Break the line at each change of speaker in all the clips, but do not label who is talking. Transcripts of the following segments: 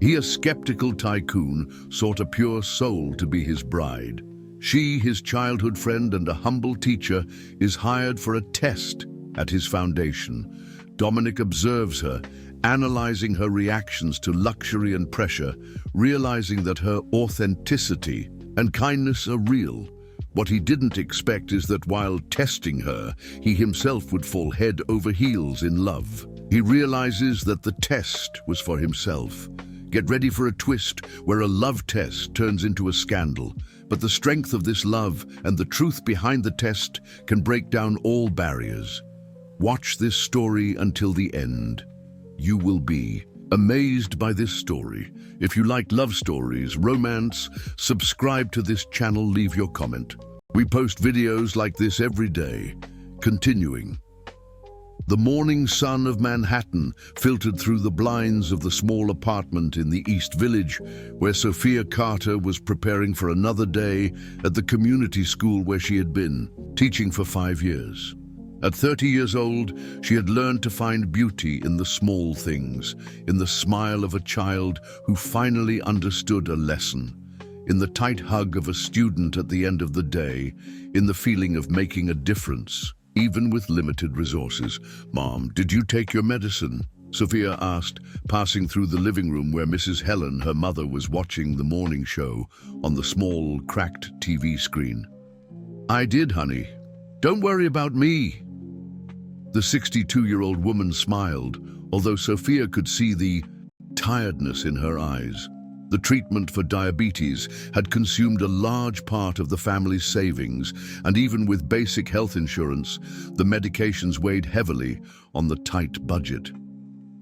He, a skeptical tycoon, sought a pure soul to be his bride. She, his childhood friend and a humble teacher, is hired for a test at his foundation. Dominic observes her, analyzing her reactions to luxury and pressure, realizing that her authenticity and kindness are real. What he didn't expect is that while testing her, he himself would fall head over heels in love. He realizes that the test was for himself. Get ready for a twist where a love test turns into a scandal. But the strength of this love and the truth behind the test can break down all barriers. Watch this story until the end. You will be amazed by this story. If you like love stories, romance, subscribe to this channel, leave your comment. We post videos like this every day. Continuing. The morning sun of Manhattan filtered through the blinds of the small apartment in the East Village, where Sophia Carter was preparing for another day at the community school where she had been teaching for 5 years. At 30 years old, she had learned to find beauty in the small things, in the smile of a child who finally understood a lesson, in the tight hug of a student at the end of the day, in the feeling of making a difference, even with limited resources. "Mom, did you take your medicine?" Sophia asked, passing through the living room where Mrs. Helen, her mother, was watching the morning show on the small, cracked TV screen. "I did, honey. Don't worry about me." The 62-year-old woman smiled, although Sophia could see the tiredness in her eyes. The treatment for diabetes had consumed a large part of the family's savings, and even with basic health insurance, the medications weighed heavily on the tight budget.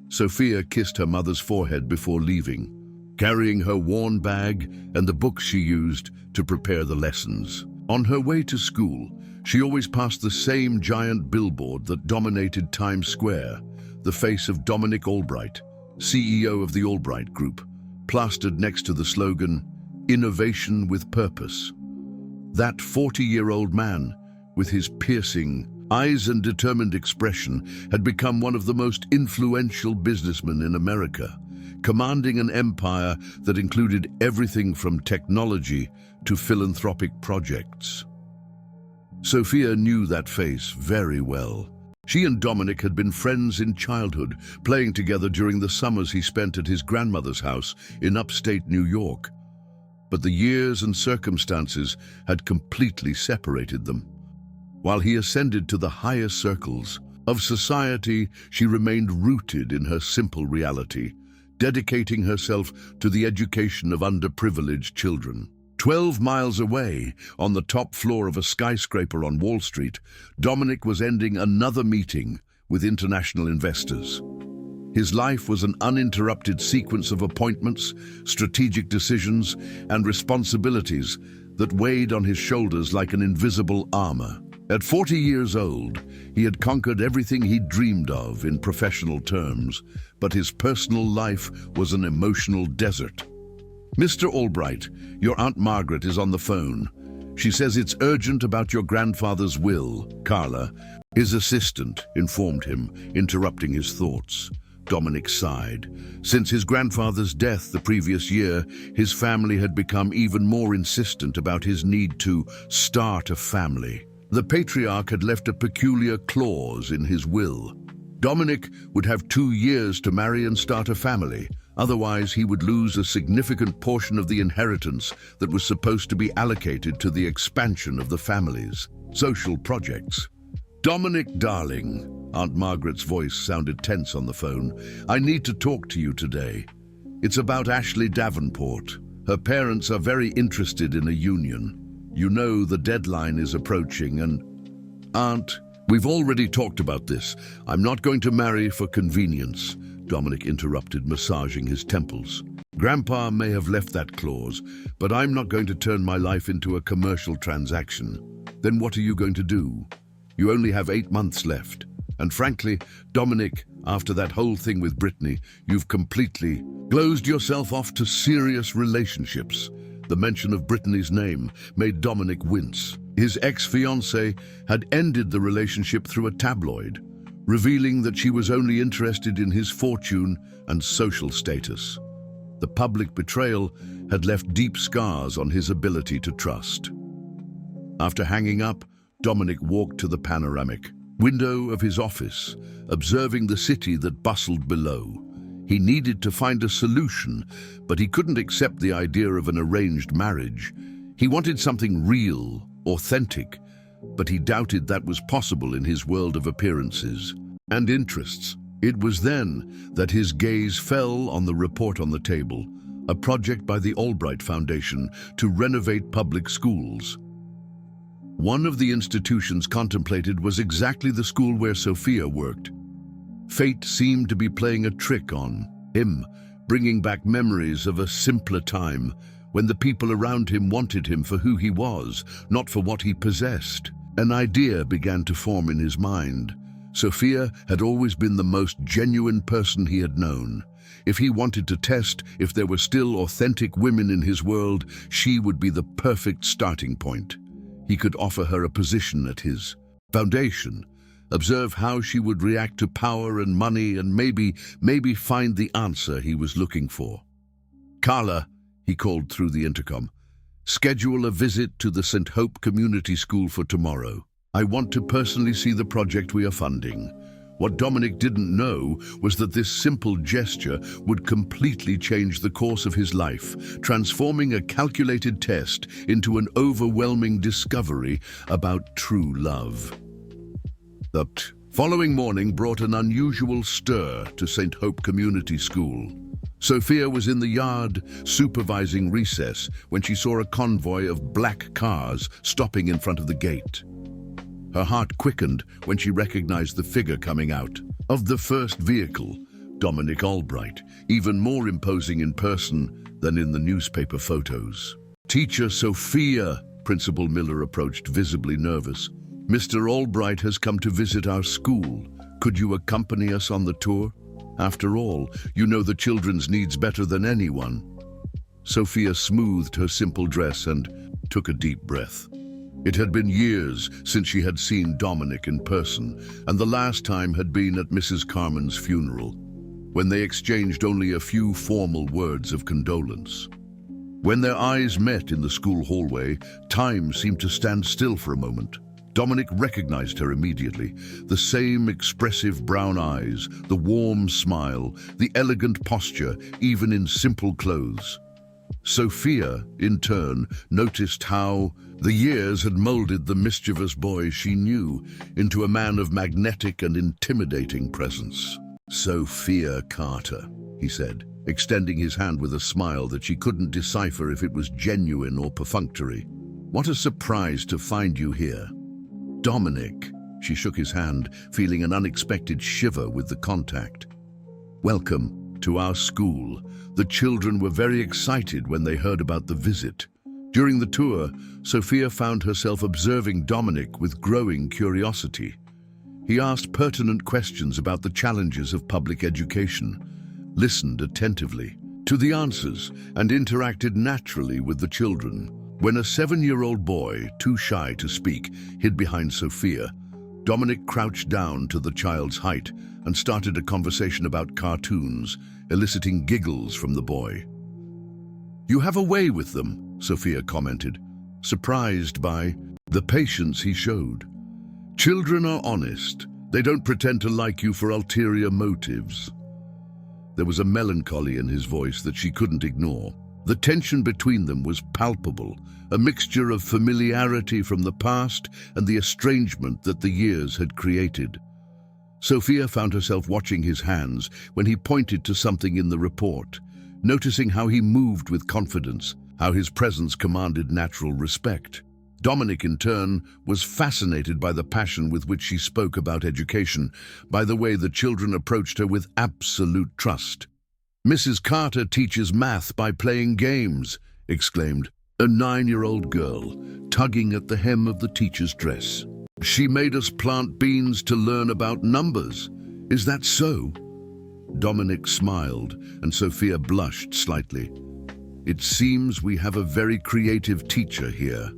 Sophia kissed her mother's forehead before leaving, carrying her worn bag and the books she used to prepare the lessons. On her way to school, she always passed the same giant billboard that dominated Times Square, the face of Dominic Albright, CEO of the Albright Group, plastered next to the slogan, "Innovation with Purpose." That 40-year-old man, with his piercing eyes and determined expression, had become one of the most influential businessmen in America, commanding an empire that included everything from technology to philanthropic projects. Sophia knew that face very well. She and Dominic had been friends in childhood, playing together during the summers he spent at his grandmother's house in upstate New York. But the years and circumstances had completely separated them. While he ascended to the higher circles of society, she remained rooted in her simple reality, dedicating herself to the education of underprivileged children. 12 miles away, on the top floor of a skyscraper on Wall Street, Dominic was ending another meeting with international investors. His life was an uninterrupted sequence of appointments, strategic decisions, and responsibilities that weighed on his shoulders like an invisible armor. At 40 years old, he had conquered everything he'd dreamed of in professional terms, but his personal life was an emotional desert. "Mr. Albright, your Aunt Margaret is on the phone. She says it's urgent about your grandfather's will." Carla, his assistant, informed him, interrupting his thoughts. Dominic sighed. Since his grandfather's death the previous year, his family had become even more insistent about his need to start a family. The patriarch had left a peculiar clause in his will. Dominic would have 2 years to marry and start a family. Otherwise, he would lose a significant portion of the inheritance that was supposed to be allocated to the expansion of the family's social projects. "Dominic, darling," Aunt Margaret's voice sounded tense on the phone, "I need to talk to you today. It's about Ashley Davenport. Her parents are very interested in a union. You know the deadline is approaching and—" "Aunt, we've already talked about this. I'm not going to marry for convenience," Dominic interrupted, massaging his temples. "Grandpa may have left that clause, but I'm not going to turn my life into a commercial transaction." "Then what are you going to do? You only have 8 months left. And frankly, Dominic, after that whole thing with Brittany, you've completely closed yourself off to serious relationships." The mention of Brittany's name made Dominic wince. His ex-fiancée had ended the relationship through a tabloid, revealing that she was only interested in his fortune and social status. The public betrayal had left deep scars on his ability to trust. After hanging up, Dominic walked to the panoramic window of his office, observing the city that bustled below. He needed to find a solution, but he couldn't accept the idea of an arranged marriage. He wanted something real, authentic, but he doubted that was possible in his world of appearances and interests. It was then that his gaze fell on the report on the table, a project by the Albright Foundation to renovate public schools. One of the institutions contemplated was exactly the school where Sophia worked. Fate seemed to be playing a trick on him, bringing back memories of a simpler time when the people around him wanted him for who he was, not for what he possessed. An idea began to form in his mind. Sophia had always been the most genuine person he had known. If he wanted to test if there were still authentic women in his world, she would be the perfect starting point. He could offer her a position at his foundation, observe how she would react to power and money, and maybe find the answer he was looking for. "Carla," he called through the intercom, "schedule a visit to the St. Hope Community School for tomorrow. I want to personally see the project we are funding." What Dominic didn't know was that this simple gesture would completely change the course of his life, transforming a calculated test into an overwhelming discovery about true love. The following morning brought an unusual stir to St. Hope Community School. Sophia was in the yard supervising recess when she saw a convoy of black cars stopping in front of the gate. Her heart quickened when she recognized the figure coming out of the first vehicle, Dominic Albright, even more imposing in person than in the newspaper photos. "Teacher Sophia," Principal Miller approached, visibly nervous. "Mr. Albright has come to visit our school. Could you accompany us on the tour? After all, you know the children's needs better than anyone." Sophia smoothed her simple dress and took a deep breath. It had been years since she had seen Dominic in person, and the last time had been at Mrs. Carmen's funeral, when they exchanged only a few formal words of condolence. When their eyes met in the school hallway, time seemed to stand still for a moment. Dominic recognized her immediately. The same expressive brown eyes, the warm smile, the elegant posture, even in simple clothes. Sophia, in turn, noticed how the years had molded the mischievous boy she knew into a man of magnetic and intimidating presence. "Sophia Carter," he said, extending his hand with a smile that she couldn't decipher if it was genuine or perfunctory. "What a surprise to find you here." "Dominic," she shook his hand, feeling an unexpected shiver with the contact. "Welcome to our school." The children were very excited when they heard about the visit. During the tour, Sophia found herself observing Dominic with growing curiosity. He asked pertinent questions about the challenges of public education, listened attentively to the answers, and interacted naturally with the children. When a 7-year-old boy, too shy to speak, hid behind Sophia, Dominic crouched down to the child's height and started a conversation about cartoons, eliciting giggles from the boy. "You have a way with them," Sophia commented, surprised by the patience he showed. "Children are honest. They don't pretend to like you for ulterior motives." There was a melancholy in his voice that she couldn't ignore. The tension between them was palpable, a mixture of familiarity from the past and the estrangement that the years had created. Sophia found herself watching his hands when he pointed to something in the report, noticing how he moved with confidence, how his presence commanded natural respect. Dominic, in turn, was fascinated by the passion with which she spoke about education, by the way the children approached her with absolute trust. "Mrs. Carter teaches math by playing games," exclaimed a 9-year-old girl, tugging at the hem of the teacher's dress. "She made us plant beans to learn about numbers. Is that so?" Dominic smiled, and Sophia blushed slightly. "It seems we have a very creative teacher here."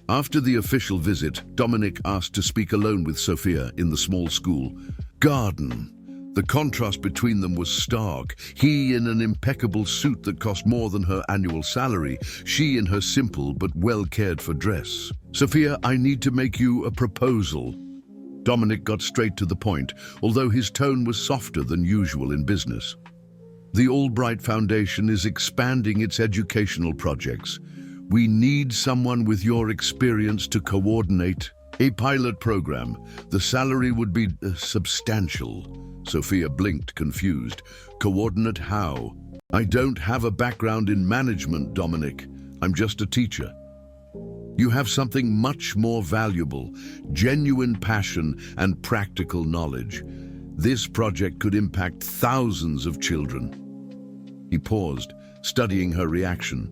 After the official visit, Dominic asked to speak alone with Sophia in the small school garden. The contrast between them was stark. He in an impeccable suit that cost more than her annual salary, she in her simple but well-cared-for dress. "Sophia, I need to make you a proposal." Dominic got straight to the point, although his tone was softer than usual in business. "The Albright Foundation is expanding its educational projects. We need someone with your experience to coordinate a pilot program. The salary would be substantial." Sophia blinked, confused. "Coordinate how?" "I don't have a background in management, Dominic. I'm just a teacher." "You have something much more valuable, genuine passion and practical knowledge. This project could impact thousands of children." He paused, studying her reaction.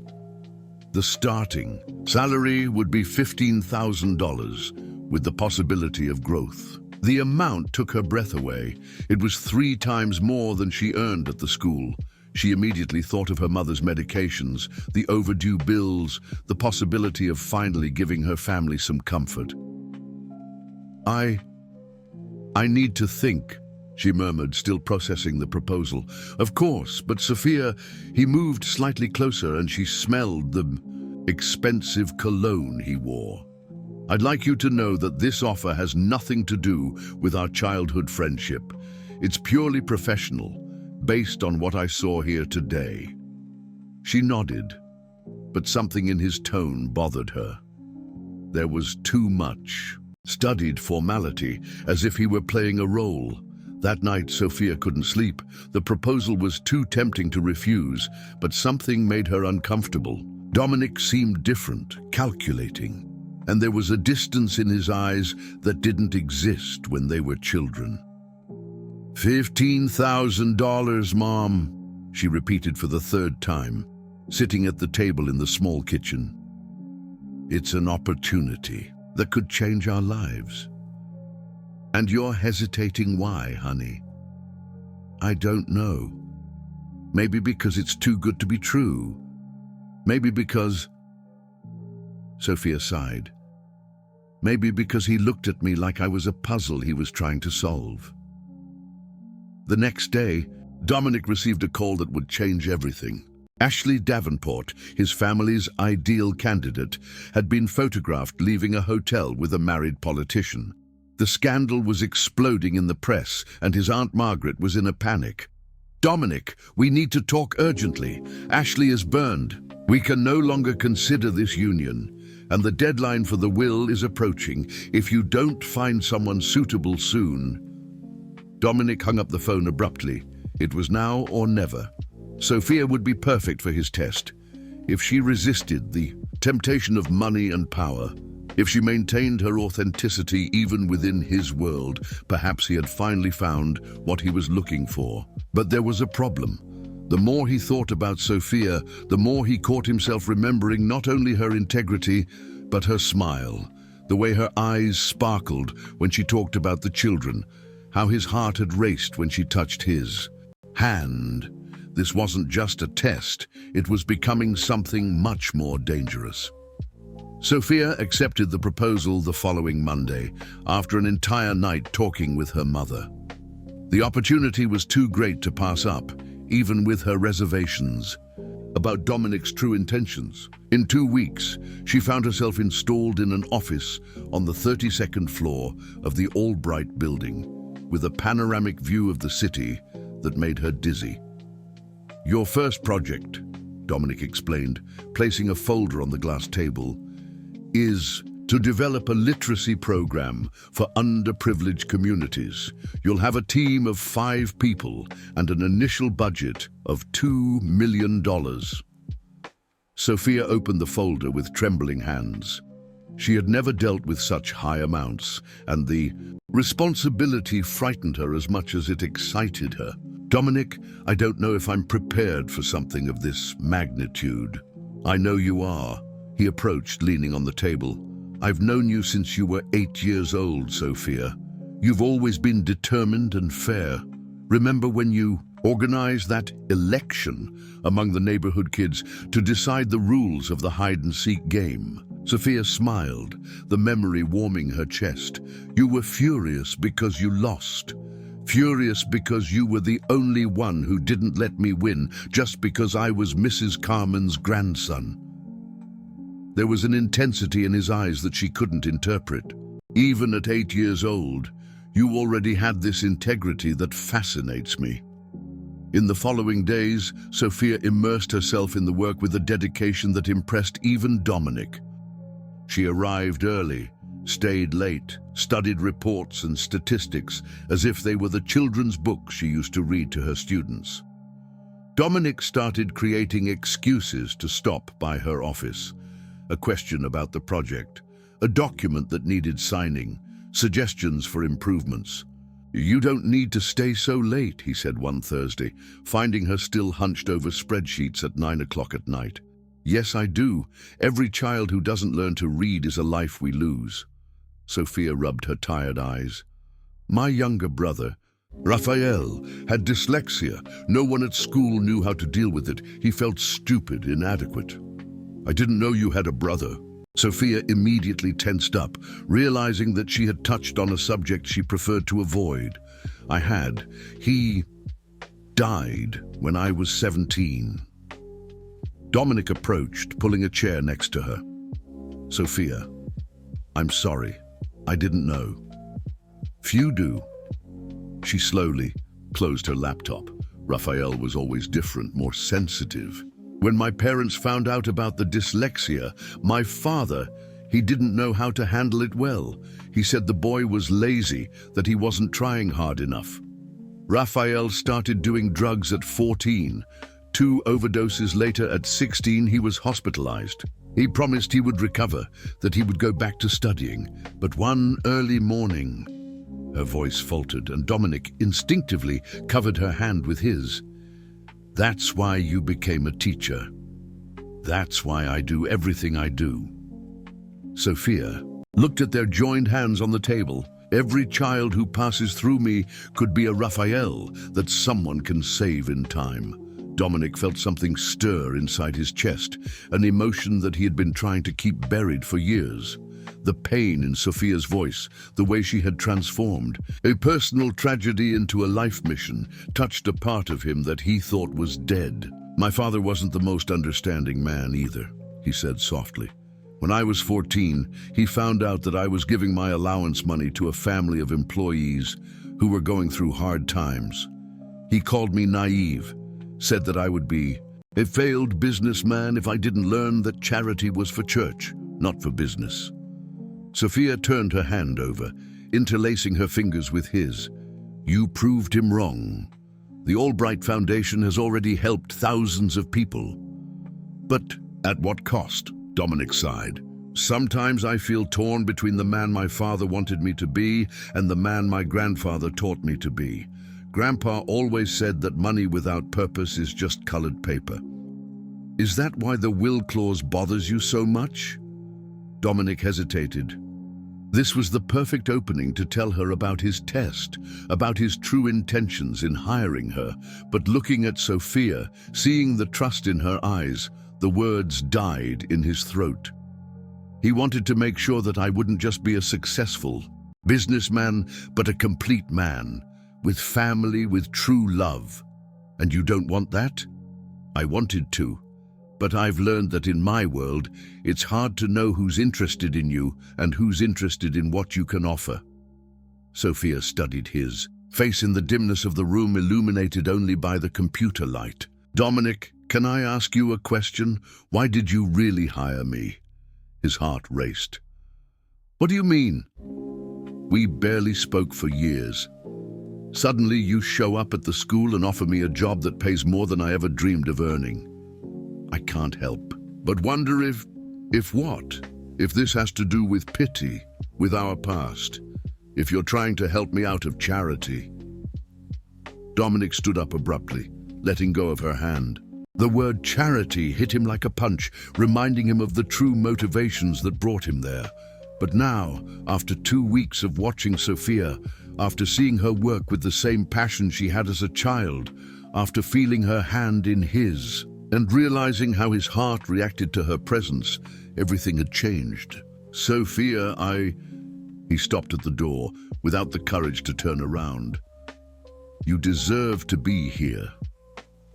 "The starting salary would be $15,000, with the possibility of growth." The amount took her breath away. It was 3 times more than she earned at the school. She immediately thought of her mother's medications, the overdue bills, the possibility of finally giving her family some comfort. I need to think," she murmured, still processing the proposal. "Of course, but Sophia," he moved slightly closer and she smelled the expensive cologne he wore. "I'd like you to know that this offer has nothing to do with our childhood friendship. It's purely professional, based on what I saw here today." She nodded, but something in his tone bothered her. There was too much studied formality, as if he were playing a role. That night, Sophia couldn't sleep. The proposal was too tempting to refuse, but something made her uncomfortable. Dominic seemed different, calculating, and there was a distance in his eyes that didn't exist when they were children. $15,000, Mom," she repeated for the 3rd time, sitting at the table in the small kitchen. "It's an opportunity that could change our lives. And you're hesitating why, honey?" "I don't know. Maybe because it's too good to be true. Maybe because..." Sophia sighed. "Maybe because he looked at me like I was a puzzle he was trying to solve." The next day, Dominic received a call that would change everything. Ashley Davenport, his family's ideal candidate, had been photographed leaving a hotel with a married politician. The scandal was exploding in the press, and his Aunt Margaret was in a panic. "Dominic, we need to talk urgently. Ashley is burned. We can no longer consider this union, and the deadline for the will is approaching. If you don't find someone suitable soon..." Dominic hung up the phone abruptly. It was now or never. Sophia would be perfect for his test. If she resisted the temptation of money and power, if she maintained her authenticity even within his world, perhaps he had finally found what he was looking for. But there was a problem. The more he thought about Sophia, the more he caught himself remembering not only her integrity, but her smile, the way her eyes sparkled when she talked about the children, how his heart had raced when she touched his hand. This wasn't just a test, it was becoming something much more dangerous. Sophia accepted the proposal the following Monday, after an entire night talking with her mother. The opportunity was too great to pass up, even with her reservations about Dominic's true intentions. In 2 weeks, she found herself installed in an office on the 32nd floor of the Albright building, with a panoramic view of the city that made her dizzy. "Your first project," Dominic explained, placing a folder on the glass table, "is to develop a literacy program for underprivileged communities. You'll have a team of 5 people and an initial budget of $2 million. Sophia opened the folder with trembling hands. She had never dealt with such high amounts, and the responsibility frightened her as much as it excited her. "Dominic, I don't know if I'm prepared for something of this magnitude." "I know you are," he approached, leaning on the table. "I've known you since you were 8 years old, Sophia. You've always been determined and fair. Remember when you organized that election among the neighborhood kids to decide the rules of the hide-and-seek game?" Sophia smiled, the memory warming her chest. "You were furious because you lost, Furious because you were the only one who didn't let me win just because I was Mrs. Carmen's grandson. There was an intensity in his eyes that she couldn't interpret. Even at 8 years old, you already had this integrity that fascinates me. In the following days, Sophia immersed herself in the work with a dedication that impressed even Dominic. She arrived early, stayed late, studied reports and statistics as if they were the children's books she used to read to her students. Dominic started creating excuses to stop by her office. A question about the project, a document that needed signing, suggestions for improvements. "You don't need to stay so late," he said one Thursday, finding her still hunched over spreadsheets at 9 o'clock at night. "Yes, I do. Every child who doesn't learn to read is a life we lose." Sophia rubbed her tired eyes. "My younger brother, Raphael, had dyslexia. No one at school knew how to deal with it. He felt stupid, inadequate." "I didn't know you had a brother." Sophia immediately tensed up, realizing that she had touched on a subject she preferred to avoid. "I had. He died when I was 17. Dominic approached, pulling a chair next to her. "Sophia, I'm sorry. I didn't know." "Few do." She slowly closed her laptop. Raphael was always different, more sensitive. "When my parents found out about the dyslexia, my father, he didn't know how to handle it well. He said the boy was lazy, that he wasn't trying hard enough. Raphael started doing drugs at 14. 2 overdoses later at 16, he was hospitalized. He promised he would recover, that he would go back to studying. But one early morning..." Her voice faltered, and Dominic instinctively covered her hand with his. "That's why you became a teacher. That's why I do everything I do." Sophia looked at their joined hands on the table. "Every child who passes through me could be a Raphael that someone can save in time." Dominic felt something stir inside his chest, an emotion that he had been trying to keep buried for years. The pain in Sophia's voice, the way she had transformed, a personal tragedy into a life mission, touched a part of him that he thought was dead. "My father wasn't the most understanding man either," he said softly. "When I was 14, he found out that I was giving my allowance money to a family of employees who were going through hard times. He called me naive, said that I would be a failed businessman if I didn't learn that charity was for church, not for business." Sophia turned her hand over, interlacing her fingers with his. "You proved him wrong. The Albright Foundation has already helped thousands of people." "But at what cost?" Dominic sighed. "Sometimes I feel torn between the man my father wanted me to be and the man my grandfather taught me to be. Grandpa always said that money without purpose is just colored paper." "Is that why the will clause bothers you so much?" Dominic hesitated. This was the perfect opening to tell her about his test, about his true intentions in hiring her. But looking at Sophia, seeing the trust in her eyes, the words died in his throat. "He wanted to make sure that I wouldn't just be a successful businessman, but a complete man, with family, with true love. And you don't want that?" "I wanted to. But I've learned that in my world, it's hard to know who's interested in you and who's interested in what you can offer." Sophia studied his face in the dimness of the room, illuminated only by the computer light. "Dominic, can I ask you a question? Why did you really hire me?" His heart raced. "What do you mean?" "We barely spoke for years. Suddenly you show up at the school and offer me a job that pays more than I ever dreamed of earning. I can't help but wonder if what? If this has to do with pity, with our past, if you're trying to help me out of charity." Dominic stood up abruptly, letting go of her hand. The word charity hit him like a punch, reminding him of the true motivations that brought him there. But now, after 2 weeks of watching Sophia, after seeing her work with the same passion she had as a child, after feeling her hand in his, and realizing how his heart reacted to her presence, everything had changed. "Sophia, He stopped at the door, without the courage to turn around. You deserve to be here.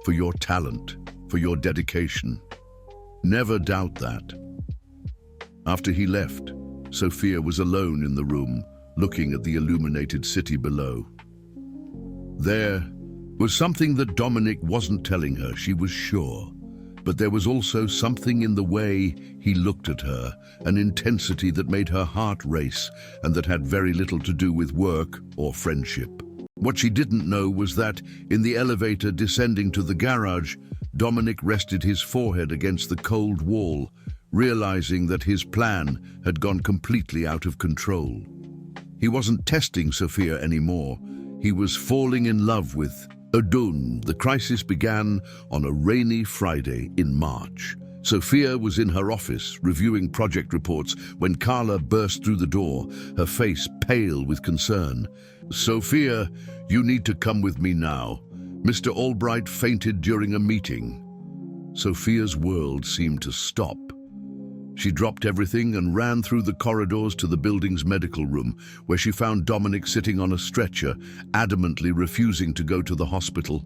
For your talent, for your dedication. Never doubt that. After he left, Sophia was alone in the room, looking at the illuminated city below. There was something that Dominic wasn't telling her, she was sure. But there was also something in the way he looked at her, an intensity that made her heart race and that had very little to do with work or friendship. What she didn't know was that, in the elevator descending to the garage, Dominic rested his forehead against the cold wall, realizing that his plan had gone completely out of control. He wasn't testing Sophia anymore. He was falling in love with Odun. The crisis began on a rainy Friday in March. Sophia was in her office, reviewing project reports, when Carla burst through the door, her face pale with concern. "Sophia, you need to come with me now. Mr. Albright fainted during a meeting." Sophia's world seemed to stop. She dropped everything and ran through the corridors to the building's medical room, where she found Dominic sitting on a stretcher, adamantly refusing to go to the hospital.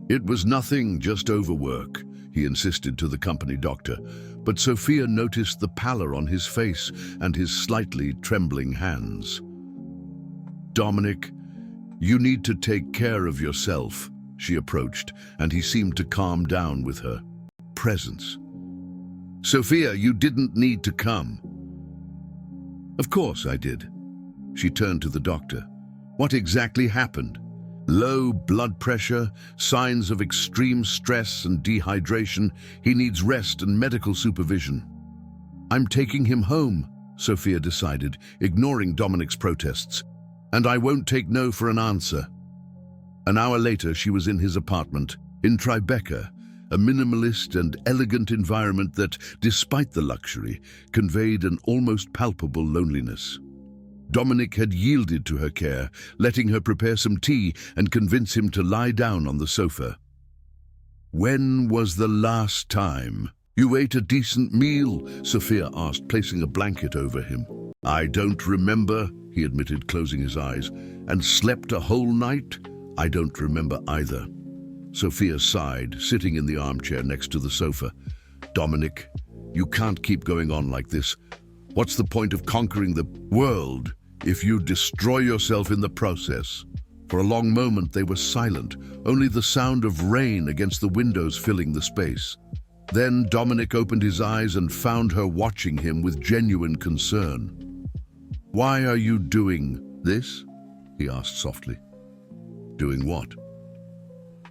"It was nothing, just overwork," he insisted to the company doctor, but Sophia noticed the pallor on his face and his slightly trembling hands. "Dominic, you need to take care of yourself," she approached, and he seemed to calm down with her presence. "Sophia, you didn't need to come." "Of course I did." She turned to the doctor. "What exactly happened?" "Low blood pressure, signs of extreme stress and dehydration. He needs rest and medical supervision." "I'm taking him home," Sophia decided, ignoring Dominic's protests. "And I won't take no for an answer." An hour later, she was in his apartment in Tribeca, a minimalist and elegant environment that, despite the luxury, conveyed an almost palpable loneliness. Dominic had yielded to her care, letting her prepare some tea and convince him to lie down on the sofa. "When was the last time you ate a decent meal?" Sophia asked, placing a blanket over him. "I don't remember," he admitted, closing his eyes. "And slept a whole night? I don't remember either." Sophia sighed, sitting in the armchair next to the sofa. "Dominic, you can't keep going on like this. What's the point of conquering the world if you destroy yourself in the process?" For a long moment they were silent, only the sound of rain against the windows filling the space. Then Dominic opened his eyes and found her watching him with genuine concern. "Why are you doing this?" he asked softly. "Doing what?"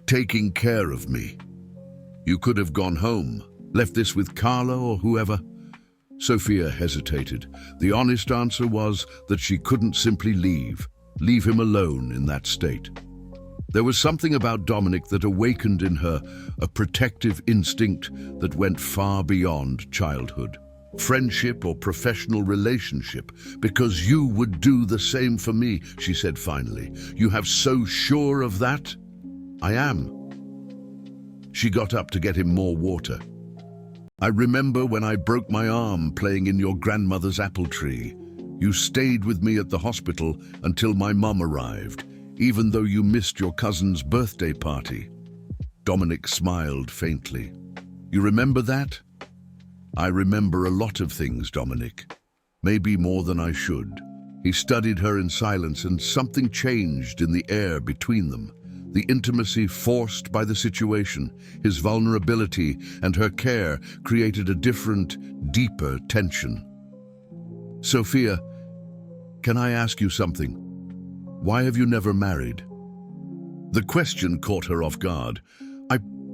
"Taking care of me. You could have gone home, left this with Carla or whoever." Sophia hesitated. The honest answer was that she couldn't simply leave him alone in that state. There was something about Dominic that awakened in her a protective instinct that went far beyond childhood, friendship or professional relationship. "Because you would do the same for me," she said finally. "You have so sure of that?" "I am." She got up to get him more water. "I remember when I broke my arm playing in your grandmother's apple tree. You stayed with me at the hospital until my mum arrived, even though you missed your cousin's birthday party." Dominic smiled faintly. "You remember that?" "I remember a lot of things, Dominic. Maybe more than I should." He studied her in silence, and something changed in the air between them. The intimacy forced by the situation, his vulnerability, and her care created a different, deeper tension. "Sophia, can I ask you something? Why have you never married?" The question caught her off guard.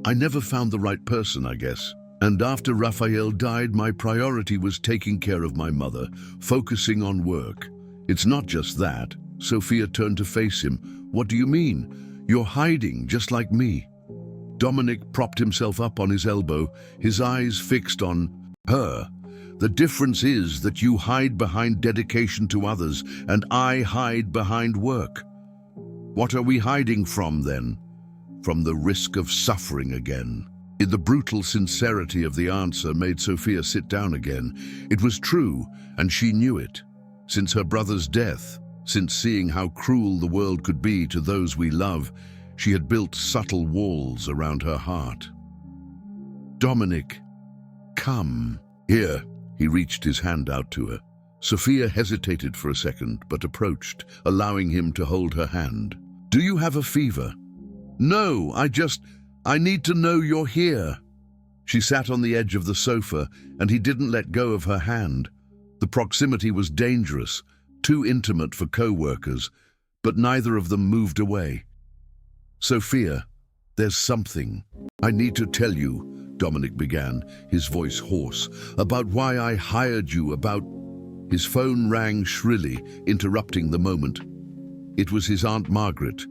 I never found the right person, I guess. And after Raphael died, my priority was taking care of my mother, focusing on work." "It's not just that." Sophia turned to face him. "What do you mean? You're hiding, just like me." Dominic propped himself up on his elbow, his eyes fixed on her. "The difference is that you hide behind dedication to others, and I hide behind work." "What are we hiding from, then?" "From the risk of suffering again." The brutal sincerity of the answer made Sophia sit down again. It was true, and she knew it. Since her brother's death, Since seeing how cruel the world could be to those we love, she had built subtle walls around her heart. "Dominic, come." "Here." He reached his hand out to her. Sophia hesitated for a second, but approached, allowing him to hold her hand. "Do you have a fever?" "No, I need to know you're here." She sat on the edge of the sofa, and he didn't let go of her hand. The proximity was dangerous, too intimate for co-workers, but neither of them moved away. "Sophia, there's something I need to tell you," Dominic began, his voice hoarse, "about why I hired you, about—" His phone rang shrilly, interrupting the moment. It was his Aunt Margaret,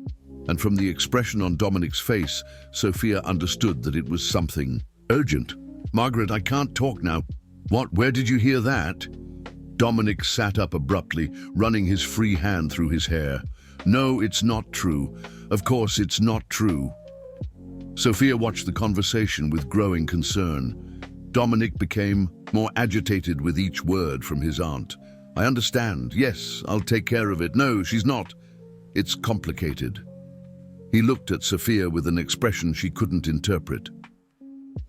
and from the expression on Dominic's face, Sophia understood that it was something urgent. "Margaret, I can't talk now." "What? Where did you hear that?" Dominic sat up abruptly, running his free hand through his hair. "No, it's not true. Of course it's not true." Sophia watched the conversation with growing concern. Dominic became more agitated with each word from his aunt. "I understand. Yes, I'll take care of it. No, she's not. It's complicated." He looked at Sophia with an expression she couldn't interpret.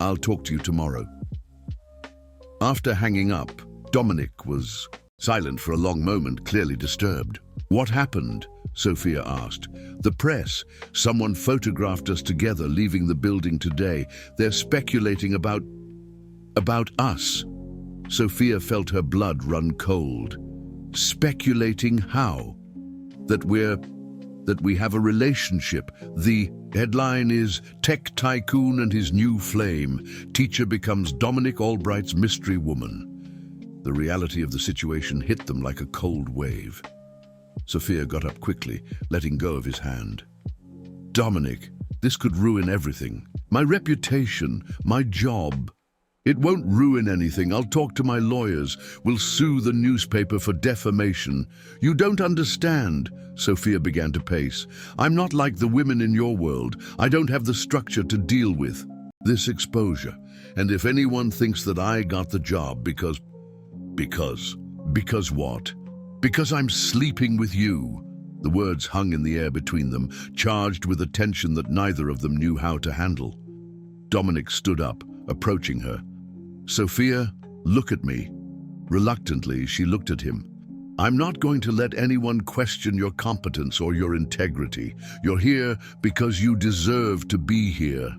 "I'll talk to you tomorrow." After hanging up, Dominic was silent for a long moment, clearly disturbed. "What happened?" Sophia asked. "The press. Someone photographed us together leaving the building today. They're speculating about us." Sophia felt her blood run cold. "Speculating how?" That we have a relationship. The headline is "Tech Tycoon and His New Flame. Teacher Becomes Dominic Albright's Mystery Woman." The reality of the situation hit them like a cold wave. Sophia got up quickly, letting go of his hand. "Dominic, this could ruin everything. My reputation, my job." "It won't ruin anything. I'll talk to my lawyers. We'll sue the newspaper for defamation." "You don't understand." Sophia began to pace. "I'm not like the women in your world. I don't have the structure to deal with this exposure. And if anyone thinks that I got the job because what? Because I'm sleeping with you." The words hung in the air between them, charged with a tension that neither of them knew how to handle. Dominic stood up, approaching her. "Sophia, look at me." Reluctantly, she looked at him. "I'm not going to let anyone question your competence or your integrity. You're here because you deserve to be here."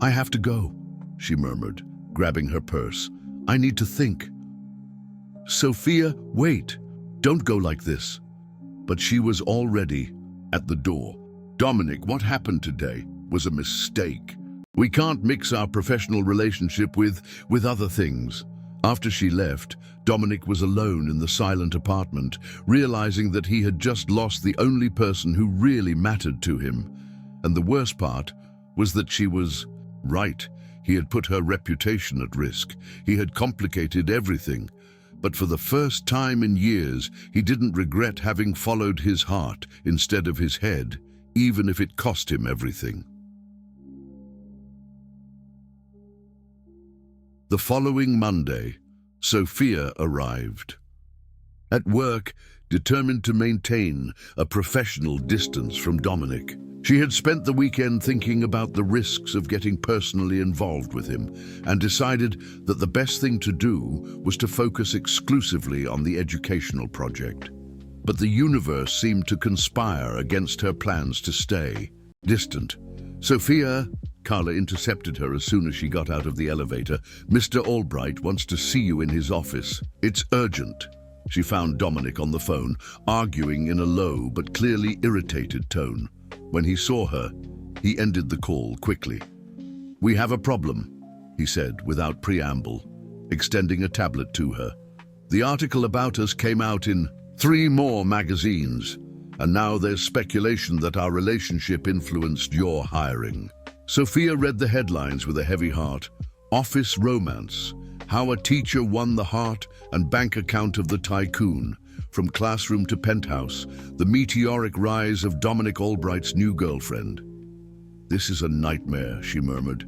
"I have to go," she murmured, grabbing her purse. "I need to think." "Sophia, wait. Don't go like this." But she was already at the door. "Dominic, what happened today was a mistake. We can't mix our professional relationship with other things." After she left, Dominic was alone in the silent apartment, realizing that he had just lost the only person who really mattered to him. And the worst part was that she was right. He had put her reputation at risk. He had complicated everything. But for the first time in years, he didn't regret having followed his heart instead of his head, even if it cost him everything. The following Monday, Sophia arrived. At work, determined to maintain a professional distance from Dominic. She had spent the weekend thinking about the risks of getting personally involved with him and decided that the best thing to do was to focus exclusively on the educational project. But the universe seemed to conspire against her plans to stay distant. "Sophia," Carla intercepted her as soon as she got out of the elevator. "Mr. Albright wants to see you in his office. It's urgent." She found Dominic on the phone, arguing in a low but clearly irritated tone. When he saw her, he ended the call quickly. "We have a problem," he said without preamble, extending a tablet to her. "The article about us came out in 3 more magazines, and now there's speculation that our relationship influenced your hiring." Sophia read the headlines with a heavy heart. "Office Romance. How a Teacher Won the Heart and Bank Account of the Tycoon. From Classroom to Penthouse. The Meteoric Rise of Dominic Albright's New Girlfriend." "This is a nightmare," she murmured.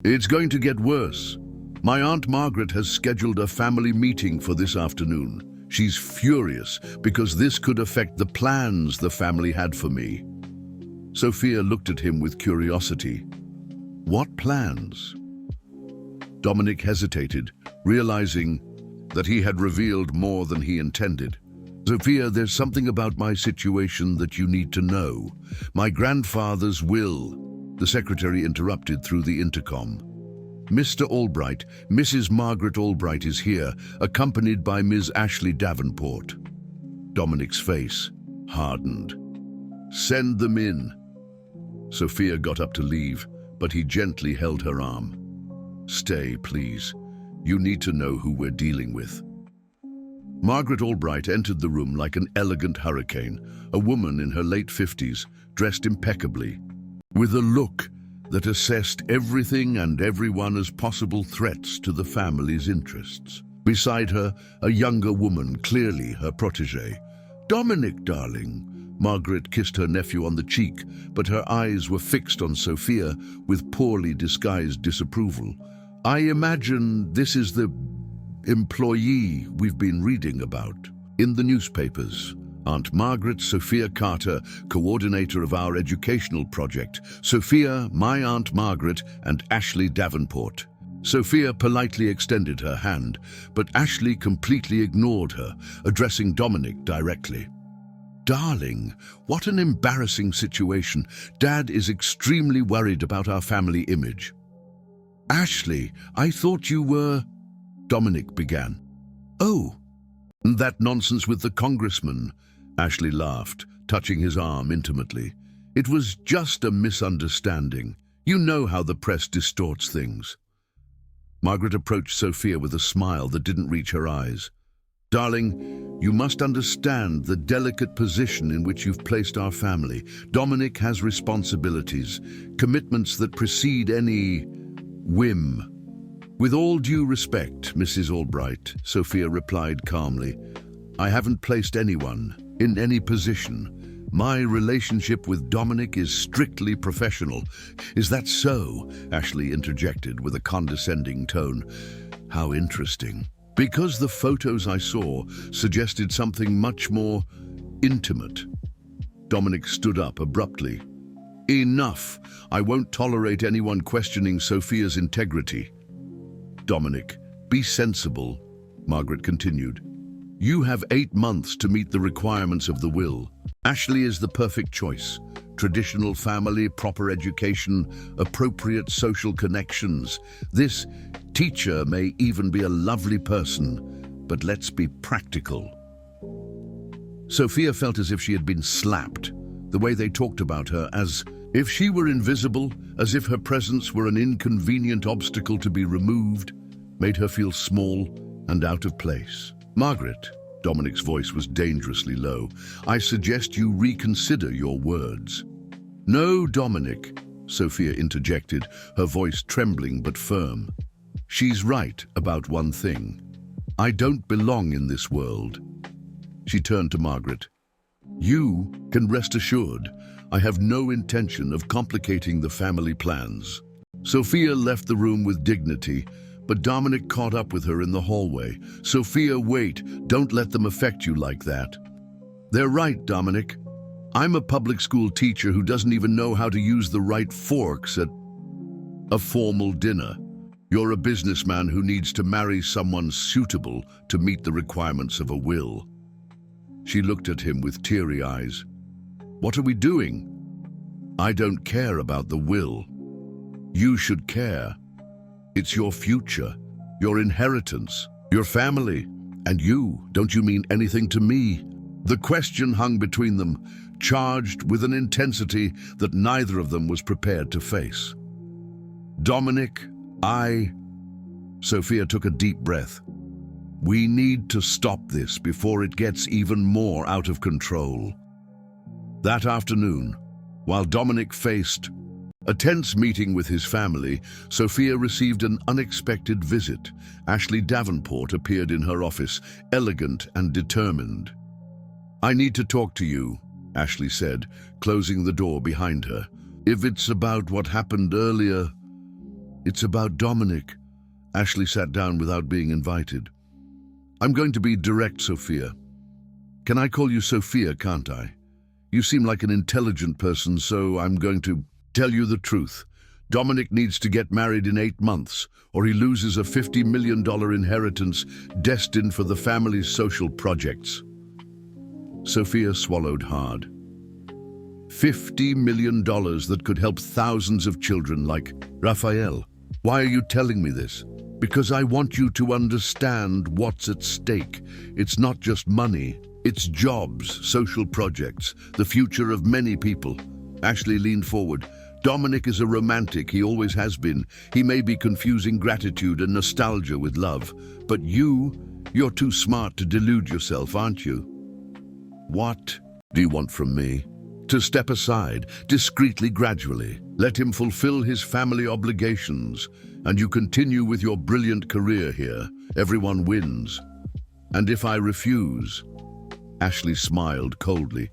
"It's going to get worse. My Aunt Margaret has scheduled a family meeting for this afternoon." She's furious because this could affect the plans the family had for me. Sophia looked at him with curiosity. What plans? Dominic hesitated, realizing that he had revealed more than he intended. Sophia, there's something about my situation that you need to know. My grandfather's will. The secretary interrupted through the intercom. Mr. Albright, Mrs. Margaret Albright is here, accompanied by Ms. Ashley Davenport. Dominic's face hardened. Send them in. Sophia got up to leave, but he gently held her arm. Stay, please. You need to know who we're dealing with. Margaret Albright entered the room like an elegant hurricane, a woman in her late 50s, dressed impeccably, with a look that assessed everything and everyone as possible threats to the family's interests. Beside her, a younger woman, clearly her protégé. Dominic, darling. Margaret kissed her nephew on the cheek, but her eyes were fixed on Sophia with poorly disguised disapproval. I imagine this is the employee we've been reading about in the newspapers. Aunt Margaret, Sophia Carter, coordinator of our educational project. Sophia, my Aunt Margaret, and Ashley Davenport. Sophia politely extended her hand, but Ashley completely ignored her, addressing Dominic directly. Darling, what an embarrassing situation. Dad is extremely worried about our family image. Ashley, I thought you were... Dominic began. Oh, that nonsense with the congressman. Ashley laughed, touching his arm intimately. It was just a misunderstanding. You know how the press distorts things. Margaret approached Sophia with a smile that didn't reach her eyes. Darling, you must understand the delicate position in which you've placed our family. Dominic has responsibilities, commitments that precede any whim. With all due respect, Mrs. Albright, Sophia replied calmly, I haven't placed anyone in any position. My relationship with Dominic is strictly professional. Is that so? Ashley interjected with a condescending tone. How interesting. Because the photos I saw suggested something much more intimate. Dominic stood up abruptly. Enough! I won't tolerate anyone questioning Sophia's integrity. Dominic, be sensible, Margaret continued. You have 8 months to meet the requirements of the will. Ashley is the perfect choice. Traditional family, proper education, appropriate social connections. This teacher may even be a lovely person, but let's be practical. Sophia felt as if she had been slapped, the way they talked about her, as if she were invisible, as if her presence were an inconvenient obstacle to be removed, made her feel small and out of place. Margaret, Dominic's voice was dangerously low, I suggest you reconsider your words. No, Dominic, Sophia interjected, her voice trembling but firm. She's right about one thing. I don't belong in this world. She turned to Margaret. You can rest assured, I have no intention of complicating the family plans. Sophia left the room with dignity, but Dominic caught up with her in the hallway. Sophia, wait, don't let them affect you like that. They're right, Dominic. I'm a public school teacher who doesn't even know how to use the right forks at a formal dinner. You're a businessman who needs to marry someone suitable to meet the requirements of a will. She looked at him with teary eyes. What are we doing? I don't care about the will. You should care. It's your future, your inheritance, your family. And you, don't you mean anything to me? The question hung between them, charged with an intensity that neither of them was prepared to face. Dominic, Sophia took a deep breath. We need to stop this before it gets even more out of control. That afternoon, while Dominic faced a tense meeting with his family, Sophia received an unexpected visit. Ashley Davenport appeared in her office, elegant and determined. I need to talk to you, Ashley said, closing the door behind her. If it's about what happened earlier, it's about Dominic. Ashley sat down without being invited. I'm going to be direct, Sophia. Can I call you Sophia, can't I? You seem like an intelligent person, so I'm going to tell you the truth. Dominic needs to get married in 8 months, or he loses a $50 million inheritance destined for the family's social projects. Sophia swallowed hard. $50 million that could help thousands of children like Raphael. Why are you telling me this? Because I want you to understand what's at stake. It's not just money. It's jobs, social projects, the future of many people. Ashley leaned forward. Dominic is a romantic, he always has been. He may be confusing gratitude and nostalgia with love. But you're too smart to delude yourself, aren't you? What do you want from me? To step aside, discreetly, gradually. Let him fulfill his family obligations, and you continue with your brilliant career here. Everyone wins. And if I refuse? Ashley smiled coldly.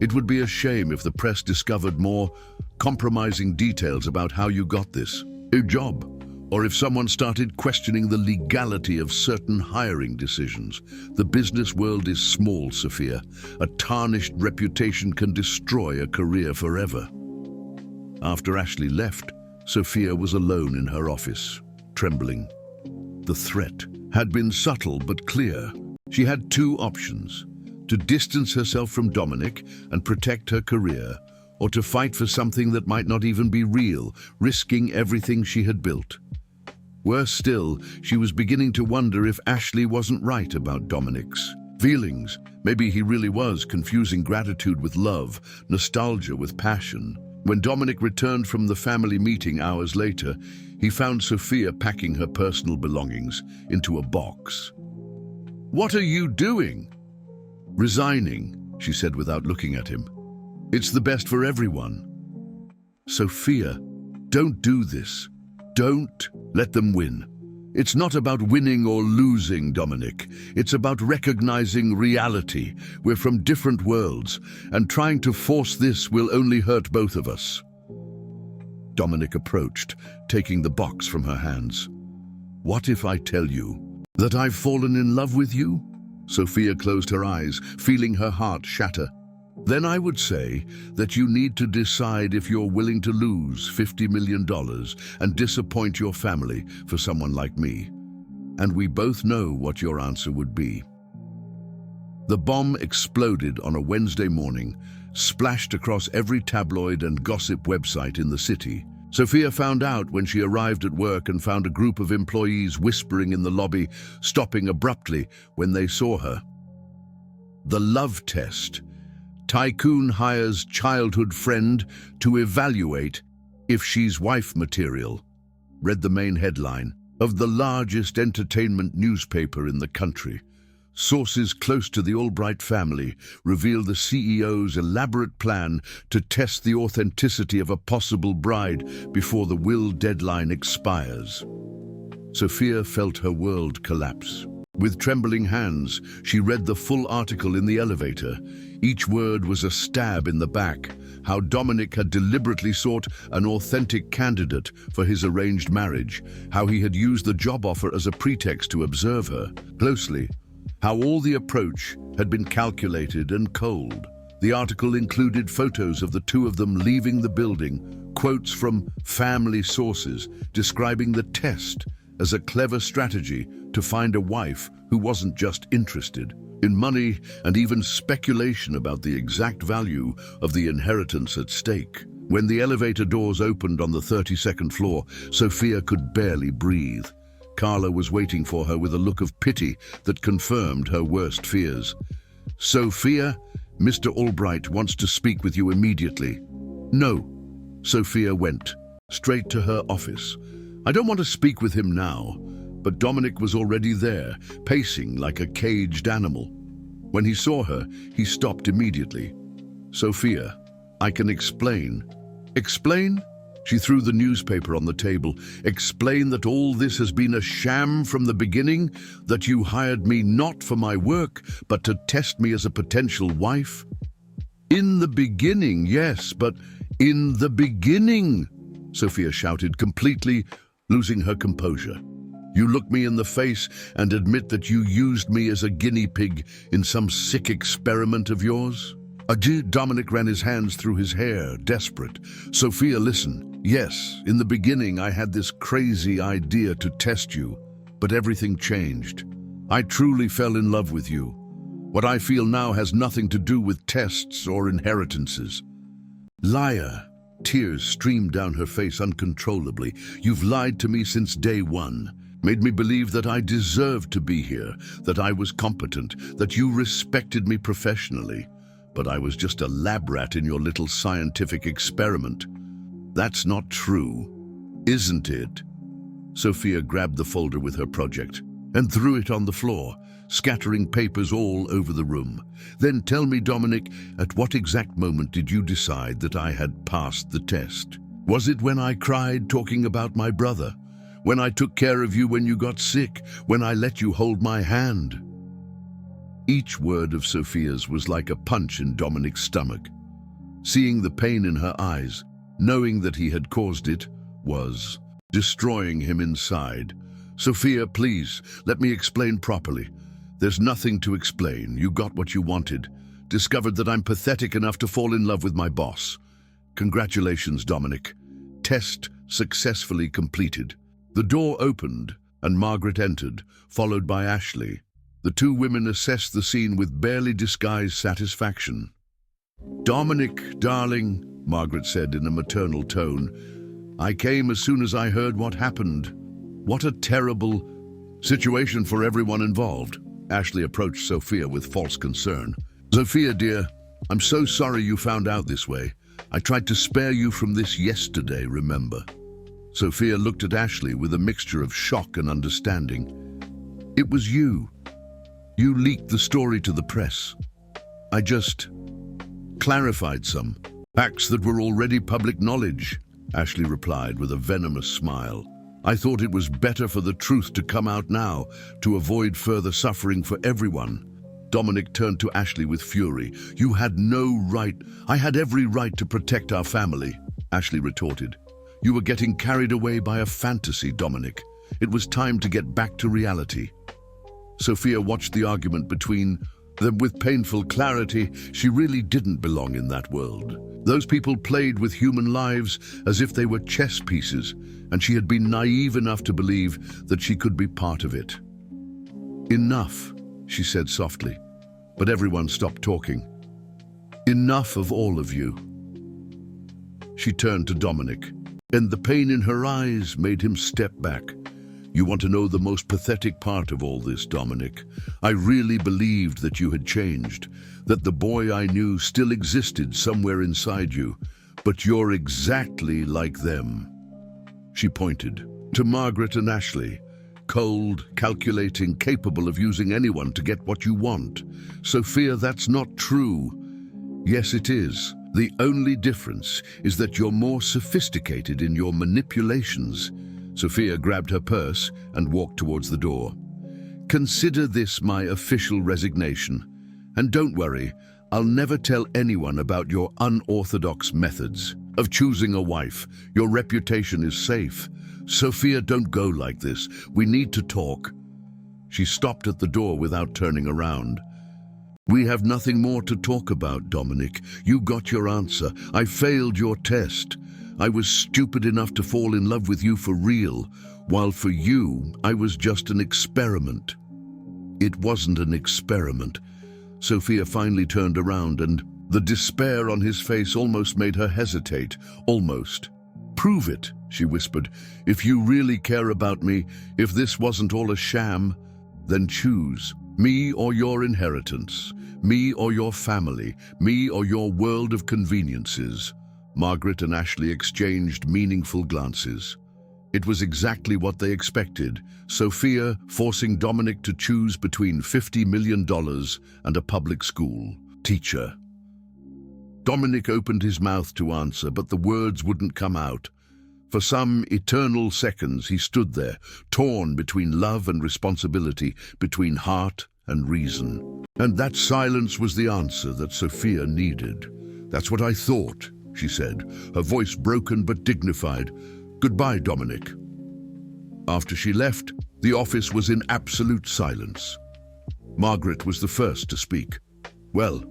It would be a shame if the press discovered more compromising details about how you got this job, or if someone started questioning the legality of certain hiring decisions. The business world is small, Sophia. A tarnished reputation can destroy a career forever. After Ashley left, Sophia was alone in her office, trembling. The threat had been subtle but clear. She had 2 options: to distance herself from Dominic and protect her career, or to fight for something that might not even be real, risking everything she had built. Worse still, she was beginning to wonder if Ashley wasn't right about Dominic's feelings. Maybe he really was confusing gratitude with love, nostalgia with passion. When Dominic returned from the family meeting hours later, he found Sophia packing her personal belongings into a box. "What are you doing?" "Resigning," she said without looking at him. "It's the best for everyone." "Sophia, don't do this. Don't let them win. It's not about winning or losing, Dominic. It's about recognizing reality. We're from different worlds, and trying to force this will only hurt both of us." Dominic approached, taking the box from her hands. "What if I tell you that I've fallen in love with you?" Sophia closed her eyes, feeling her heart shatter. "Then I would say that you need to decide if you're willing to lose $50 million and disappoint your family for someone like me. And we both know what your answer would be." The bomb exploded on a Wednesday morning, splashed across every tabloid and gossip website in the city. Sophia found out when she arrived at work and found a group of employees whispering in the lobby, stopping abruptly when they saw her. The love test. Tycoon hires childhood friend to evaluate if she's wife material, read the main headline of the largest entertainment newspaper in the country. Sources close to the Albright family reveal the CEO's elaborate plan to test the authenticity of a possible bride before the will deadline expires. Sophia felt her world collapse. With trembling hands, she read the full article in the elevator. Each word was a stab in the back. How Dominic had deliberately sought an authentic candidate for his arranged marriage. How he had used the job offer as a pretext to observe her closely. How all the approach had been calculated and cold. The article included photos of the 2 of them leaving the building, quotes from family sources describing the test as a clever strategy to find a wife who wasn't just interested in money, and even speculation about the exact value of the inheritance at stake. When the elevator doors opened on the 32nd floor, Sophia could barely breathe. Carla was waiting for her with a look of pity that confirmed her worst fears. "Sophia, Mr. Albright wants to speak with you immediately." "No." Sophia went straight to her office. "I don't want to speak with him now." But Dominic was already there, pacing like a caged animal. When he saw her, he stopped immediately. "Sophia, I can explain." "Explain?" She threw the newspaper on the table. "Explain that all this has been a sham from the beginning? That you hired me not for my work, but to test me as a potential wife?" "In the beginning, yes, but in the beginning," Sophia shouted, completely losing her composure. You look me in the face and admit that you used me as a guinea pig in some sick experiment of yours? Dominic ran his hands through his hair, desperate. Sophia, listen. Yes, in the beginning I had this crazy idea to test you, but everything changed. I truly fell in love with you. What I feel now has nothing to do with tests or inheritances. Liar. Tears streamed down her face uncontrollably. You've lied to me since day one. Made me believe that I deserved to be here, that I was competent, that you respected me professionally. But I was just a lab rat in your little scientific experiment. That's not true, isn't it? Sophia grabbed the folder with her project and threw it on the floor, scattering papers all over the room. Then tell me, Dominic, at what exact moment did you decide that I had passed the test? Was it when I cried talking about my brother? When I took care of you when you got sick? When I let you hold my hand? Each word of Sophia's was like a punch in Dominic's stomach. Seeing the pain in her eyes, knowing that he had caused it, was destroying him inside. Sophia, please, let me explain properly. There's nothing to explain. You got what you wanted. Discovered that I'm pathetic enough to fall in love with my boss. Congratulations, Dominic. Test successfully completed. The door opened and Margaret entered, followed by Ashley. The two women assessed the scene with barely disguised satisfaction. Dominic, darling, Margaret said in a maternal tone, I came as soon as I heard what happened. What a terrible situation for everyone involved. Ashley approached Sophia with false concern. Sophia, dear, I'm so sorry you found out this way. I tried to spare you from this yesterday, remember? Sophia looked at Ashley with a mixture of shock and understanding. It was you. You leaked the story to the press. I just clarified some facts that were already public knowledge, Ashley replied with a venomous smile. I thought it was better for the truth to come out now, to avoid further suffering for everyone. Dominic turned to Ashley with fury. You had no right. I had every right to protect our family, Ashley retorted. You were getting carried away by a fantasy, Dominic. It was time to get back to reality. Sophia watched the argument between them with painful clarity. She really didn't belong in that world. Those people played with human lives as if they were chess pieces, and she had been naive enough to believe that she could be part of it. Enough, she said softly, but everyone stopped talking. Enough of all of you. She turned to Dominic, and the pain in her eyes made him step back. You want to know the most pathetic part of all this, Dominic? I really believed that you had changed, that the boy I knew still existed somewhere inside you, but you're exactly like them. She pointed to Margaret and Ashley, cold, calculating, capable of using anyone to get what you want. Sophia, that's not true. Yes, it is. The only difference is that you're more sophisticated in your manipulations. Sophia grabbed her purse and walked towards the door. Consider this my official resignation. And don't worry, I'll never tell anyone about your unorthodox methods of choosing a wife. Your reputation is safe. Sophia, don't go like this. We need to talk. She stopped at the door without turning around. We have nothing more to talk about, Dominic. You got your answer. I failed your test. I was stupid enough to fall in love with you for real, while for you, I was just an experiment. It wasn't an experiment. Sophia finally turned around, and the despair on his face almost made her hesitate. Almost. Prove it, she whispered. If you really care about me, if this wasn't all a sham, then choose. Me or your inheritance. Me or your family. Me or your world of conveniences. Margaret and Ashley exchanged meaningful glances. It was exactly what they expected, Sophia forcing Dominic to choose between $50 million and a public school teacher. Dominic opened his mouth to answer, but the words wouldn't come out. For some eternal seconds he stood there, torn between love and responsibility, between heart and reason. And that silence was the answer that Sophia needed. That's what I thought, she said, her voice broken but dignified. Goodbye, Dominic. After she left, the The office was in absolute silence. Margaret was the first to speak. Well,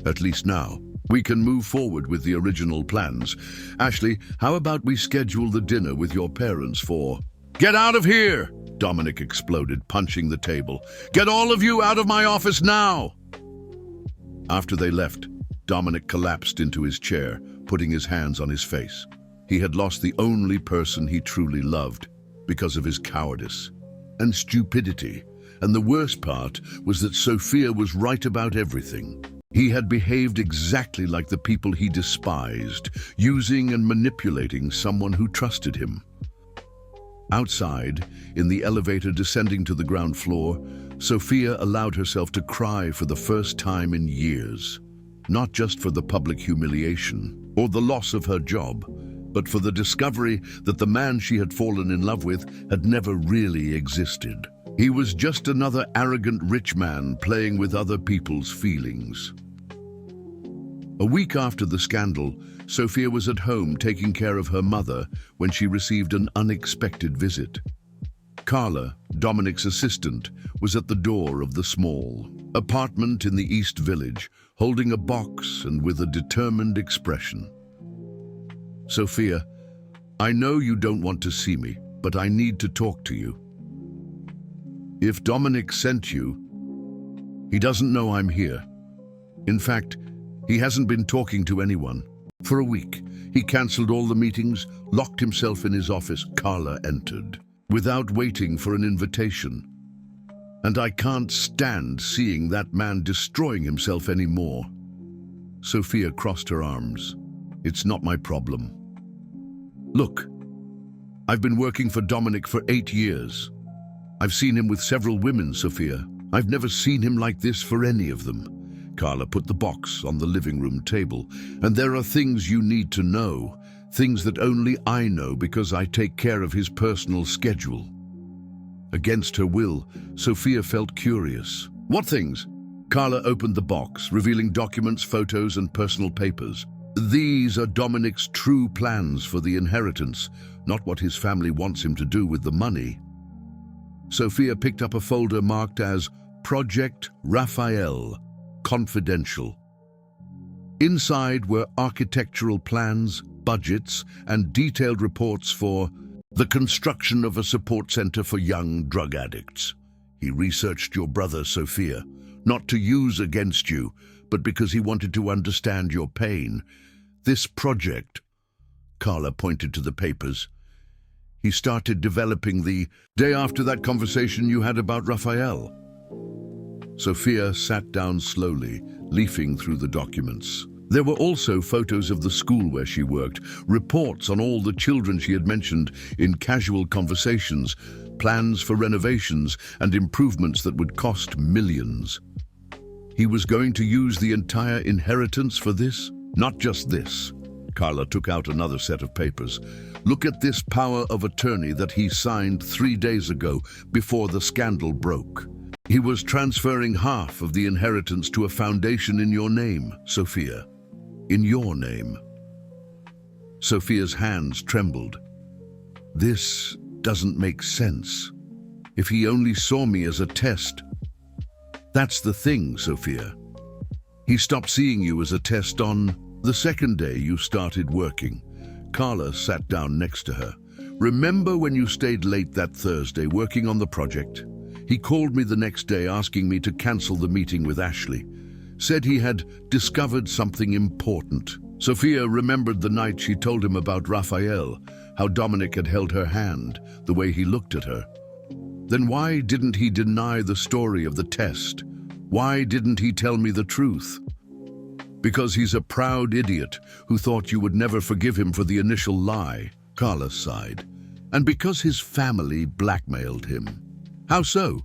at least now, we can move forward with the original plans. Ashley, how about we schedule the dinner with your parents for... Get out of here! Dominic exploded, punching the table. Get all of you out of my office now! After they left, Dominic collapsed into his chair, putting his hands on his face. He had lost the only person he truly loved because of his cowardice and stupidity. And the worst part was that Sophia was right about everything. He had behaved exactly like the people he despised, using and manipulating someone who trusted him. Outside, in the elevator descending to the ground floor, Sophia allowed herself to cry for the first time in years. Not just for the public humiliation or the loss of her job, but for the discovery that the man she had fallen in love with had never really existed. He was just another arrogant rich man playing with other people's feelings. A week after the scandal, Sophia was at home taking care of her mother when she received an unexpected visit. Carla, Dominic's assistant, was at the door of the small apartment in the East Village, holding a box and with a determined expression. Sophia, I know you don't want to see me, but I need to talk to you. If Dominic sent you, he doesn't know I'm here. In fact, he hasn't been talking to anyone. For a week, he cancelled all the meetings, locked himself in his office. Carla entered, without waiting for an invitation. And I can't stand seeing that man destroying himself anymore. Sophia crossed her arms. It's not my problem. Look, I've been working for Dominic for 8 years. I've seen him with several women, Sophia. I've never seen him like this for any of them. Carla put the box on the living room table. And there are things you need to know, things that only I know because I take care of his personal schedule. Against her will, Sophia felt curious. What things? Carla opened the box, revealing documents, photos, and personal papers. These are Dominic's true plans for the inheritance, not what his family wants him to do with the money. Sophia picked up a folder marked as Project Raphael, Confidential. Inside were architectural plans, budgets, and detailed reports for the construction of a support center for young drug addicts. He researched your brother, Sophia, not to use against you, but because he wanted to understand your pain. This project, Carla pointed to the papers, he started developing the day after that conversation you had about Raphael. Sophia sat down slowly, leafing through the documents. There were also photos of the school where she worked, reports on all the children she had mentioned in casual conversations, plans for renovations and improvements that would cost millions. He was going to use the entire inheritance for this? Not just this. Carla took out another set of papers. Look at this power of attorney that he signed 3 days ago before the scandal broke. He was transferring half of the inheritance to a foundation in your name, Sophia. In your name. Sophia's hands trembled. This doesn't make sense. If he only saw me as a test. That's the thing, Sophia. He stopped seeing you as a test on the second day you started working. Carla sat down next to her. Remember when you stayed late that Thursday working on the project? He called me the next day asking me to cancel the meeting with Ashley. Said he had discovered something important. Sophia remembered the night she told him about Raphael, how Dominic had held her hand, the way he looked at her. Then why didn't he deny the story of the test? Why didn't he tell me the truth? Because he's a proud idiot who thought you would never forgive him for the initial lie, Carla sighed. And because his family blackmailed him. How so?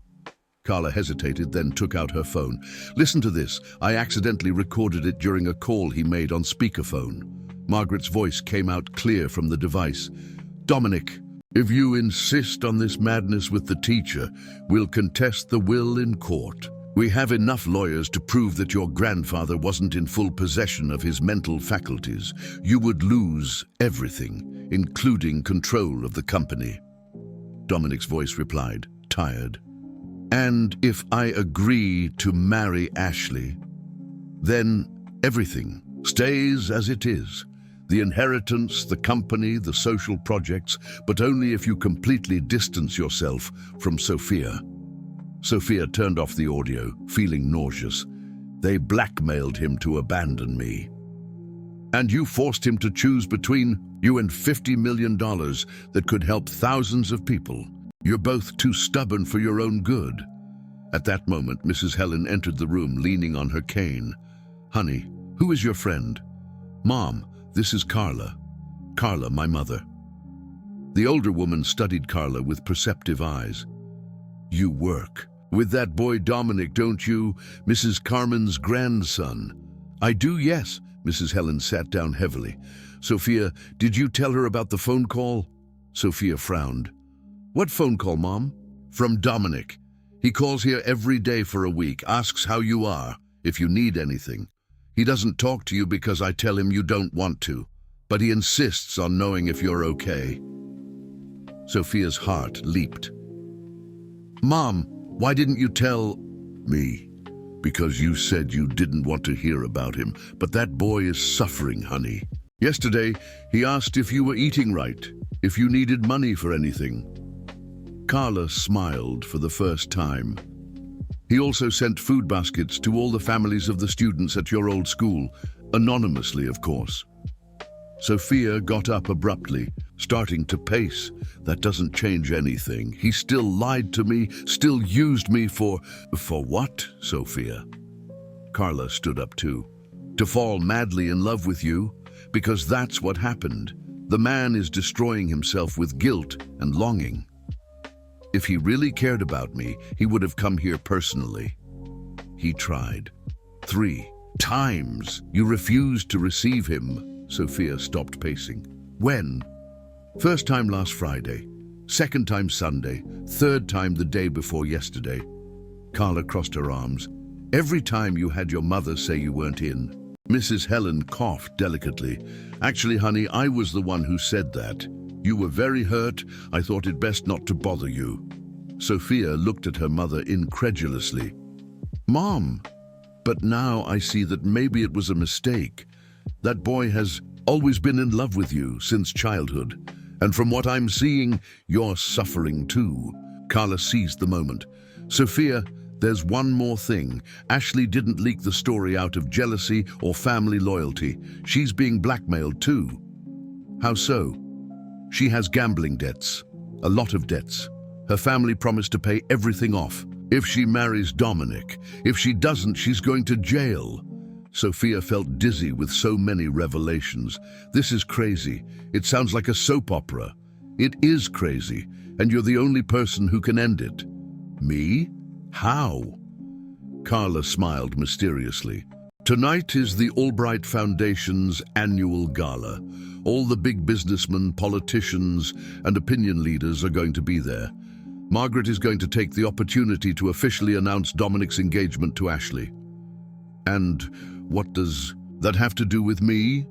Carla hesitated, then took out her phone. Listen to this. I accidentally recorded it during a call he made on speakerphone. Margaret's voice came out clear from the device. Dominic, if you insist on this madness with the teacher, we'll contest the will in court. We have enough lawyers to prove that your grandfather wasn't in full possession of his mental faculties. You would lose everything, including control of the company. Dominic's voice replied, tired. And if I agree to marry Ashley, then everything stays as it is. The inheritance, the company, the social projects, but only if you completely distance yourself from Sophia. Sophia turned off the audio, feeling nauseous. They blackmailed him to abandon me. And you forced him to choose between you and $50 million that could help thousands of people. You're both too stubborn for your own good. At that moment, Mrs. Helen entered the room, leaning on her cane. Honey, who is your friend? Mom, this is Carla. Carla, my mother. The older woman studied Carla with perceptive eyes. You work with that boy Dominic, don't you? Mrs. Carmen's grandson. I do, yes. Mrs. Helen sat down heavily. Sophia, did you tell her about the phone call? Sophia frowned. What phone call, Mom? From Dominic. He calls here every day for a week, asks how you are, if you need anything. He doesn't talk to you because I tell him you don't want to, but he insists on knowing if you're okay. Sophia's heart leaped. Mom, why didn't you tell me? Because you said you didn't want to hear about him, but that boy is suffering, honey. Yesterday, he asked if you were eating right, if you needed money for anything. Carla smiled for the first time. He also sent food baskets to all the families of the students at your old school, anonymously, of course. Sophia got up abruptly, starting to pace. That doesn't change anything. He still lied to me, still used me for what, Sophia? Carla stood up too. To fall madly in love with you, because that's what happened. The man is destroying himself with guilt and longing. If he really cared about me, he would have come here personally. He tried. 3 times. You refused to receive him. Sophia stopped pacing. When? First time last Friday. Second time Sunday. Third time the day before yesterday. Carla crossed her arms. Every time you had your mother say you weren't in. Mrs. Helen coughed delicately. Actually, honey, I was the one who said that. You were very hurt. I thought it best not to bother you. Sophia looked at her mother incredulously. Mom, but now I see that maybe it was a mistake. That boy has always been in love with you since childhood. And from what I'm seeing, you're suffering too. Carla seized the moment. Sophia, there's one more thing. Ashley didn't leak the story out of jealousy or family loyalty. She's being blackmailed too. How so? She has gambling debts, a lot of debts. Her family promised to pay everything off. If she marries Dominic, if she doesn't, she's going to jail. Sophia felt dizzy with so many revelations. This is crazy. It sounds like a soap opera. It is crazy, and you're the only person who can end it. Me? How? Carla smiled mysteriously. Tonight is the Albright Foundation's annual gala. All the big businessmen, politicians, and opinion leaders are going to be there. Margaret is going to take the opportunity to officially announce Dominic's engagement to Ashley. And what does that have to do with me?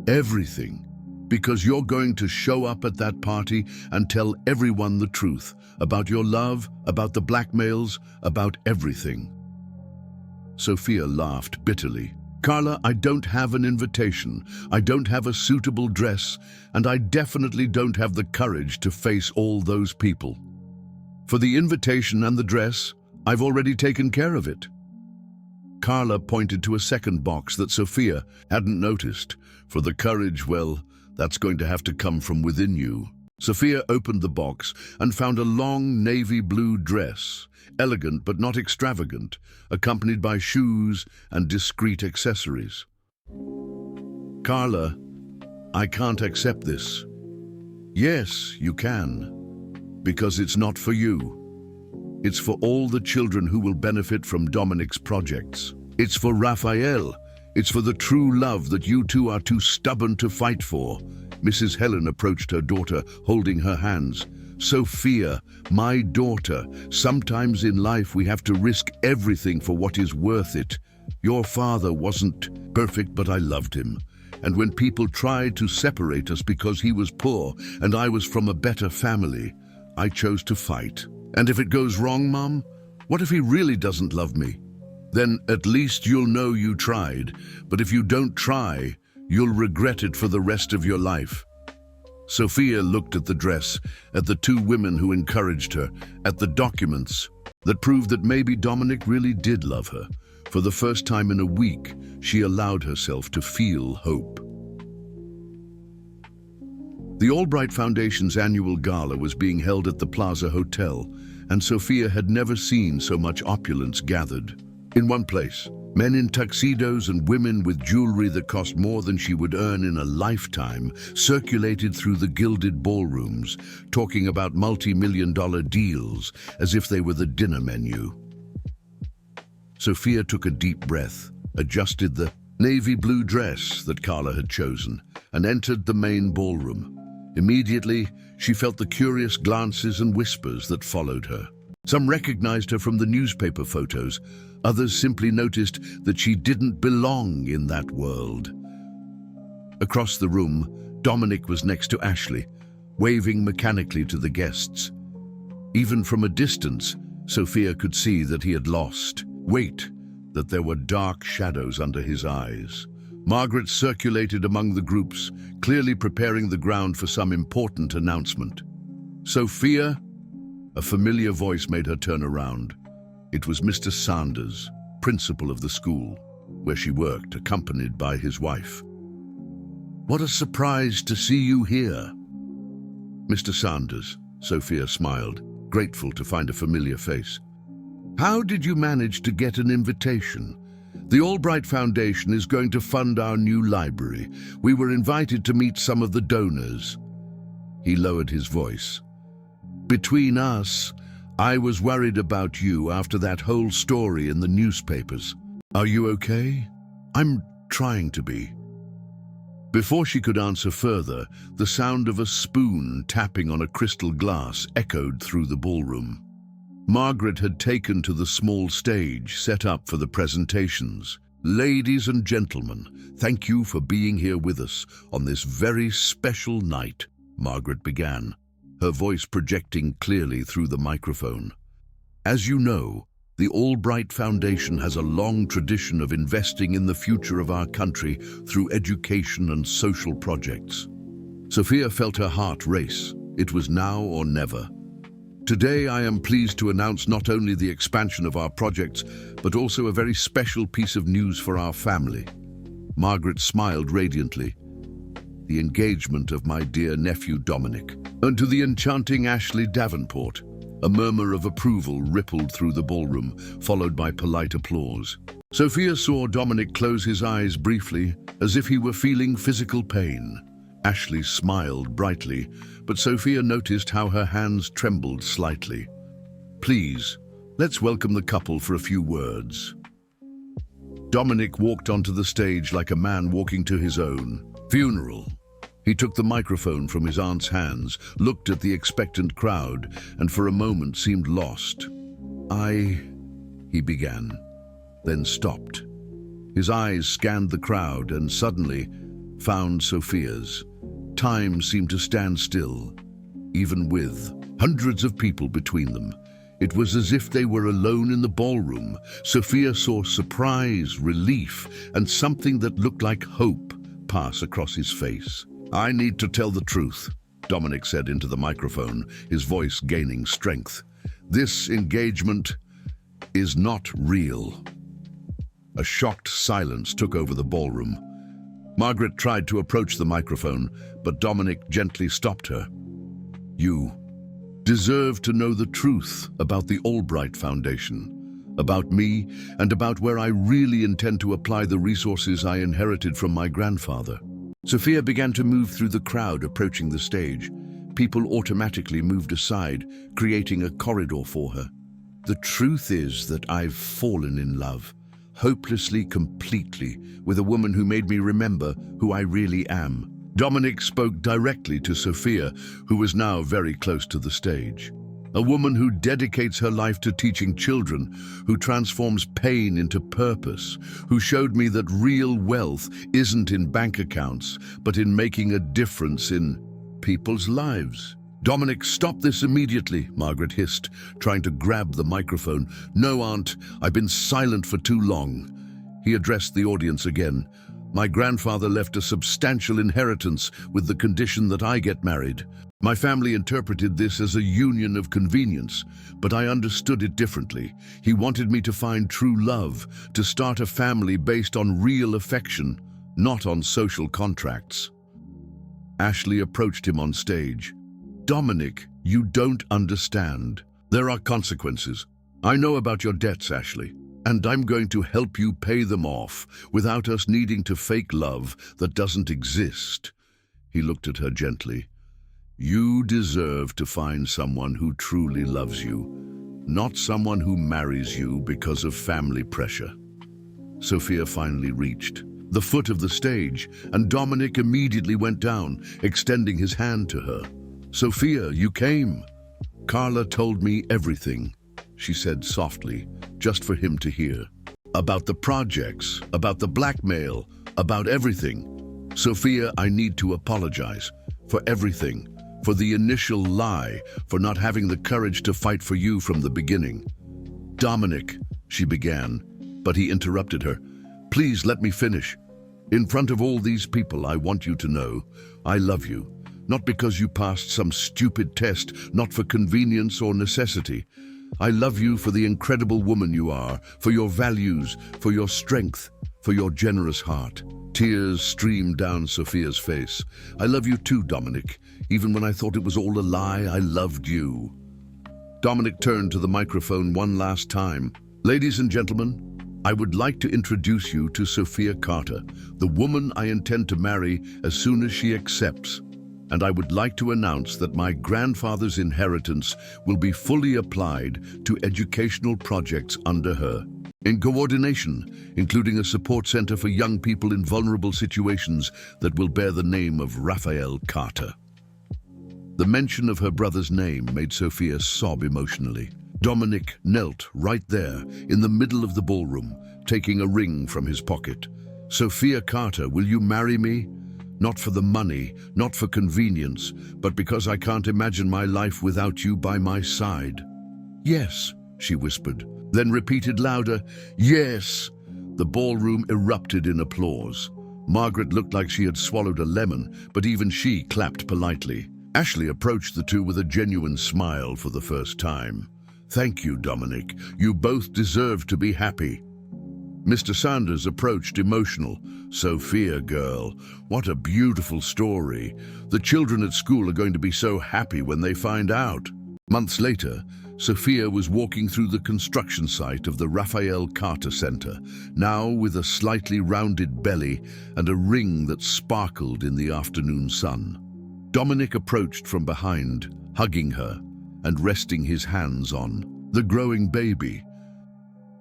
Everything. Because you're going to show up at that party and tell everyone the truth about your love, about the blackmails, about everything. Sophia laughed bitterly. Carla, I don't have an invitation. I don't have a suitable dress, and I definitely don't have the courage to face all those people. For the invitation and the dress, I've already taken care of it. Carla pointed to a second box that Sophia hadn't noticed. For the courage, well, that's going to have to come from within you. Sophia opened the box and found a long navy blue dress, elegant but not extravagant, accompanied by shoes and discreet accessories. Carla, I can't accept this. Yes, you can, because it's not for you. It's for all the children who will benefit from Dominic's projects. It's for Raphael. It's for the true love that you two are too stubborn to fight for. Mrs. Helen approached her daughter, holding her hands. Sophia, my daughter, sometimes in life we have to risk everything for what is worth it. Your father wasn't perfect, but I loved him. And when people tried to separate us because he was poor and I was from a better family, I chose to fight. And if it goes wrong, Mom? What if he really doesn't love me? Then at least you'll know you tried. But if you don't try, you'll regret it for the rest of your life. Sophia looked at the dress, at the two women who encouraged her, at the documents that proved that maybe Dominic really did love her. For the first time in a week, she allowed herself to feel hope. The Albright Foundation's annual gala was being held at the Plaza Hotel, and Sophia had never seen so much opulence gathered in one place. Men in tuxedos and women with jewelry that cost more than she would earn in a lifetime circulated through the gilded ballrooms, talking about multi-million-dollar deals as if they were the dinner menu. Sophia took a deep breath, adjusted the navy blue dress that Carla had chosen, and entered the main ballroom. Immediately, she felt the curious glances and whispers that followed her. Some recognized her from the newspaper photos. Others simply noticed that she didn't belong in that world. Across the room, Dominic was next to Ashley, waving mechanically to the guests. Even from a distance, Sophia could see that he had lost weight, that there were dark shadows under his eyes. Margaret circulated among the groups, clearly preparing the ground for some important announcement. "Sophia?" A familiar voice made her turn around. It was Mr. Sanders, principal of the school, where she worked, accompanied by his wife. "What a surprise to see you here." "Mr. Sanders," Sophia smiled, grateful to find a familiar face. "How did you manage to get an invitation? The Albright Foundation is going to fund our new library. We were invited to meet some of the donors." He lowered his voice. "Between us, I was worried about you after that whole story in the newspapers. Are you okay?" "I'm trying to be." Before she could answer further, the sound of a spoon tapping on a crystal glass echoed through the ballroom. Margaret had taken to the small stage set up for the presentations. "Ladies and gentlemen, thank you for being here with us on this very special night," Margaret began, her voice projecting clearly through the microphone. "As you know, the Albright Foundation has a long tradition of investing in the future of our country through education and social projects." Sophia felt her heart race. It was now or never. "Today I am pleased to announce not only the expansion of our projects, but also a very special piece of news for our family." Margaret smiled radiantly. "The engagement of my dear nephew Dominic, and to the enchanting Ashley Davenport." A murmur of approval rippled through the ballroom, followed by polite applause. Sophia saw Dominic close his eyes briefly, as if he were feeling physical pain. Ashley smiled brightly, but Sophia noticed how her hands trembled slightly. "Please, let's welcome the couple for a few words." Dominic walked onto the stage like a man walking to his own funeral. He took the microphone from his aunt's hands, looked at the expectant crowd, and for a moment seemed lost. He began, then stopped. His eyes scanned the crowd and suddenly found Sophia's. Time seemed to stand still, even with hundreds of people between them. It was as if they were alone in the ballroom. Sophia saw surprise, relief, and something that looked like hope pass across his face. "I need to tell the truth," Dominic said into the microphone, his voice gaining strength. "This engagement is not real." A shocked silence took over the ballroom. Margaret tried to approach the microphone, but Dominic gently stopped her. "You deserve to know the truth about the Albright Foundation, about me, and about where I really intend to apply the resources I inherited from my grandfather." Sophia began to move through the crowd approaching the stage. People automatically moved aside, creating a corridor for her. "The truth is that I've fallen in love, hopelessly, completely, with a woman who made me remember who I really am." Dominic spoke directly to Sophia, who was now very close to the stage. "A woman who dedicates her life to teaching children, who transforms pain into purpose, who showed me that real wealth isn't in bank accounts, but in making a difference in people's lives." "Dominic, stop this immediately," Margaret hissed, trying to grab the microphone. "No, Aunt, I've been silent for too long." He addressed the audience again. "My grandfather left a substantial inheritance with the condition that I get married. My family interpreted this as a union of convenience, but I understood it differently. He wanted me to find true love, to start a family based on real affection, not on social contracts." Ashley approached him on stage. "Dominic, you don't understand. There are consequences. I know about your debts, Ashley, and I'm going to help you pay them off without us needing to fake love that doesn't exist." He looked at her gently. "You deserve to find someone who truly loves you, not someone who marries you because of family pressure." Sophia finally reached the foot of the stage, and Dominic immediately went down, extending his hand to her. "Sophia, you came. Carla told me everything," she said softly, just for him to hear. "About the projects, about the blackmail, about everything. Sophia, I need to apologize for everything, for the initial lie, for not having the courage to fight for you from the beginning." "Dominic," she began, but he interrupted her. "Please let me finish. In front of all these people, I want you to know I love you. Not because you passed some stupid test, not for convenience or necessity. I love you for the incredible woman you are, for your values, for your strength, for your generous heart." Tears streamed down Sophia's face. "I love you too, Dominic. Even when I thought it was all a lie, I loved you." Dominic turned to the microphone one last time. "Ladies and gentlemen, I would like to introduce you to Sophia Carter, the woman I intend to marry as soon as she accepts. And I would like to announce that my grandfather's inheritance will be fully applied to educational projects under her, in coordination, including a support center for young people in vulnerable situations that will bear the name of Raphael Carter." The mention of her brother's name made Sophia sob emotionally. Dominic knelt right there in the middle of the ballroom, taking a ring from his pocket. "Sophia Carter, will you marry me? Not for the money, not for convenience, but because I can't imagine my life without you by my side." "Yes," she whispered, then repeated louder, "Yes." The ballroom erupted in applause. Margaret looked like she had swallowed a lemon, but even she clapped politely. Ashley approached the two with a genuine smile for the first time. "Thank you, Dominic. You both deserve to be happy." Mr. Sanders approached emotional. "Sophia, girl, what a beautiful story. The children at school are going to be so happy when they find out." Months later, Sophia was walking through the construction site of the Raphael Carter Center, now with a slightly rounded belly and a ring that sparkled in the afternoon sun. Dominic approached from behind, hugging her and resting his hands on the growing baby.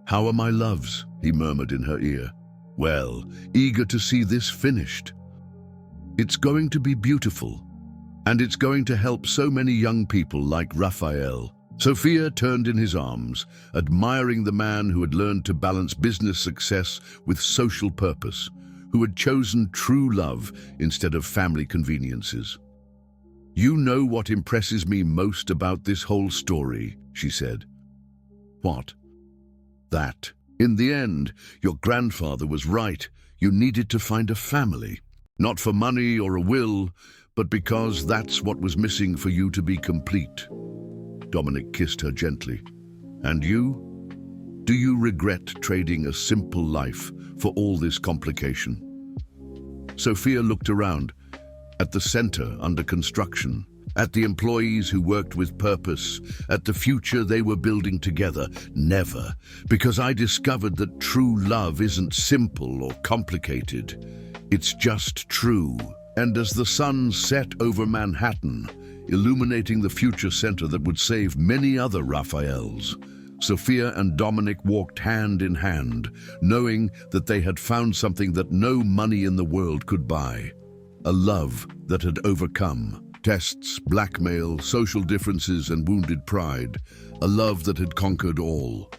"How are my loves?" he murmured in her ear. "Well, eager to see this finished. It's going to be beautiful, and it's going to help so many young people like Raphael." Sophia turned in his arms, admiring the man who had learned to balance business success with social purpose, who had chosen true love instead of family conveniences. "You know what impresses me most about this whole story," she said. "What?" "That, in the end, your grandfather was right. You needed to find a family. Not for money or a will, but because that's what was missing for you to be complete." Dominic kissed her gently. "And you? Do you regret trading a simple life for all this complication?" Sophia looked around, at the center under construction, at the employees who worked with purpose, at the future they were building together. "Never, because I discovered that true love isn't simple or complicated. It's just true." And as the sun set over Manhattan, illuminating the future center that would save many other Raphaels, Sophia and Dominic walked hand in hand, knowing that they had found something that no money in the world could buy. A love that had overcome tests, blackmail, social differences, and wounded pride. A love that had conquered all.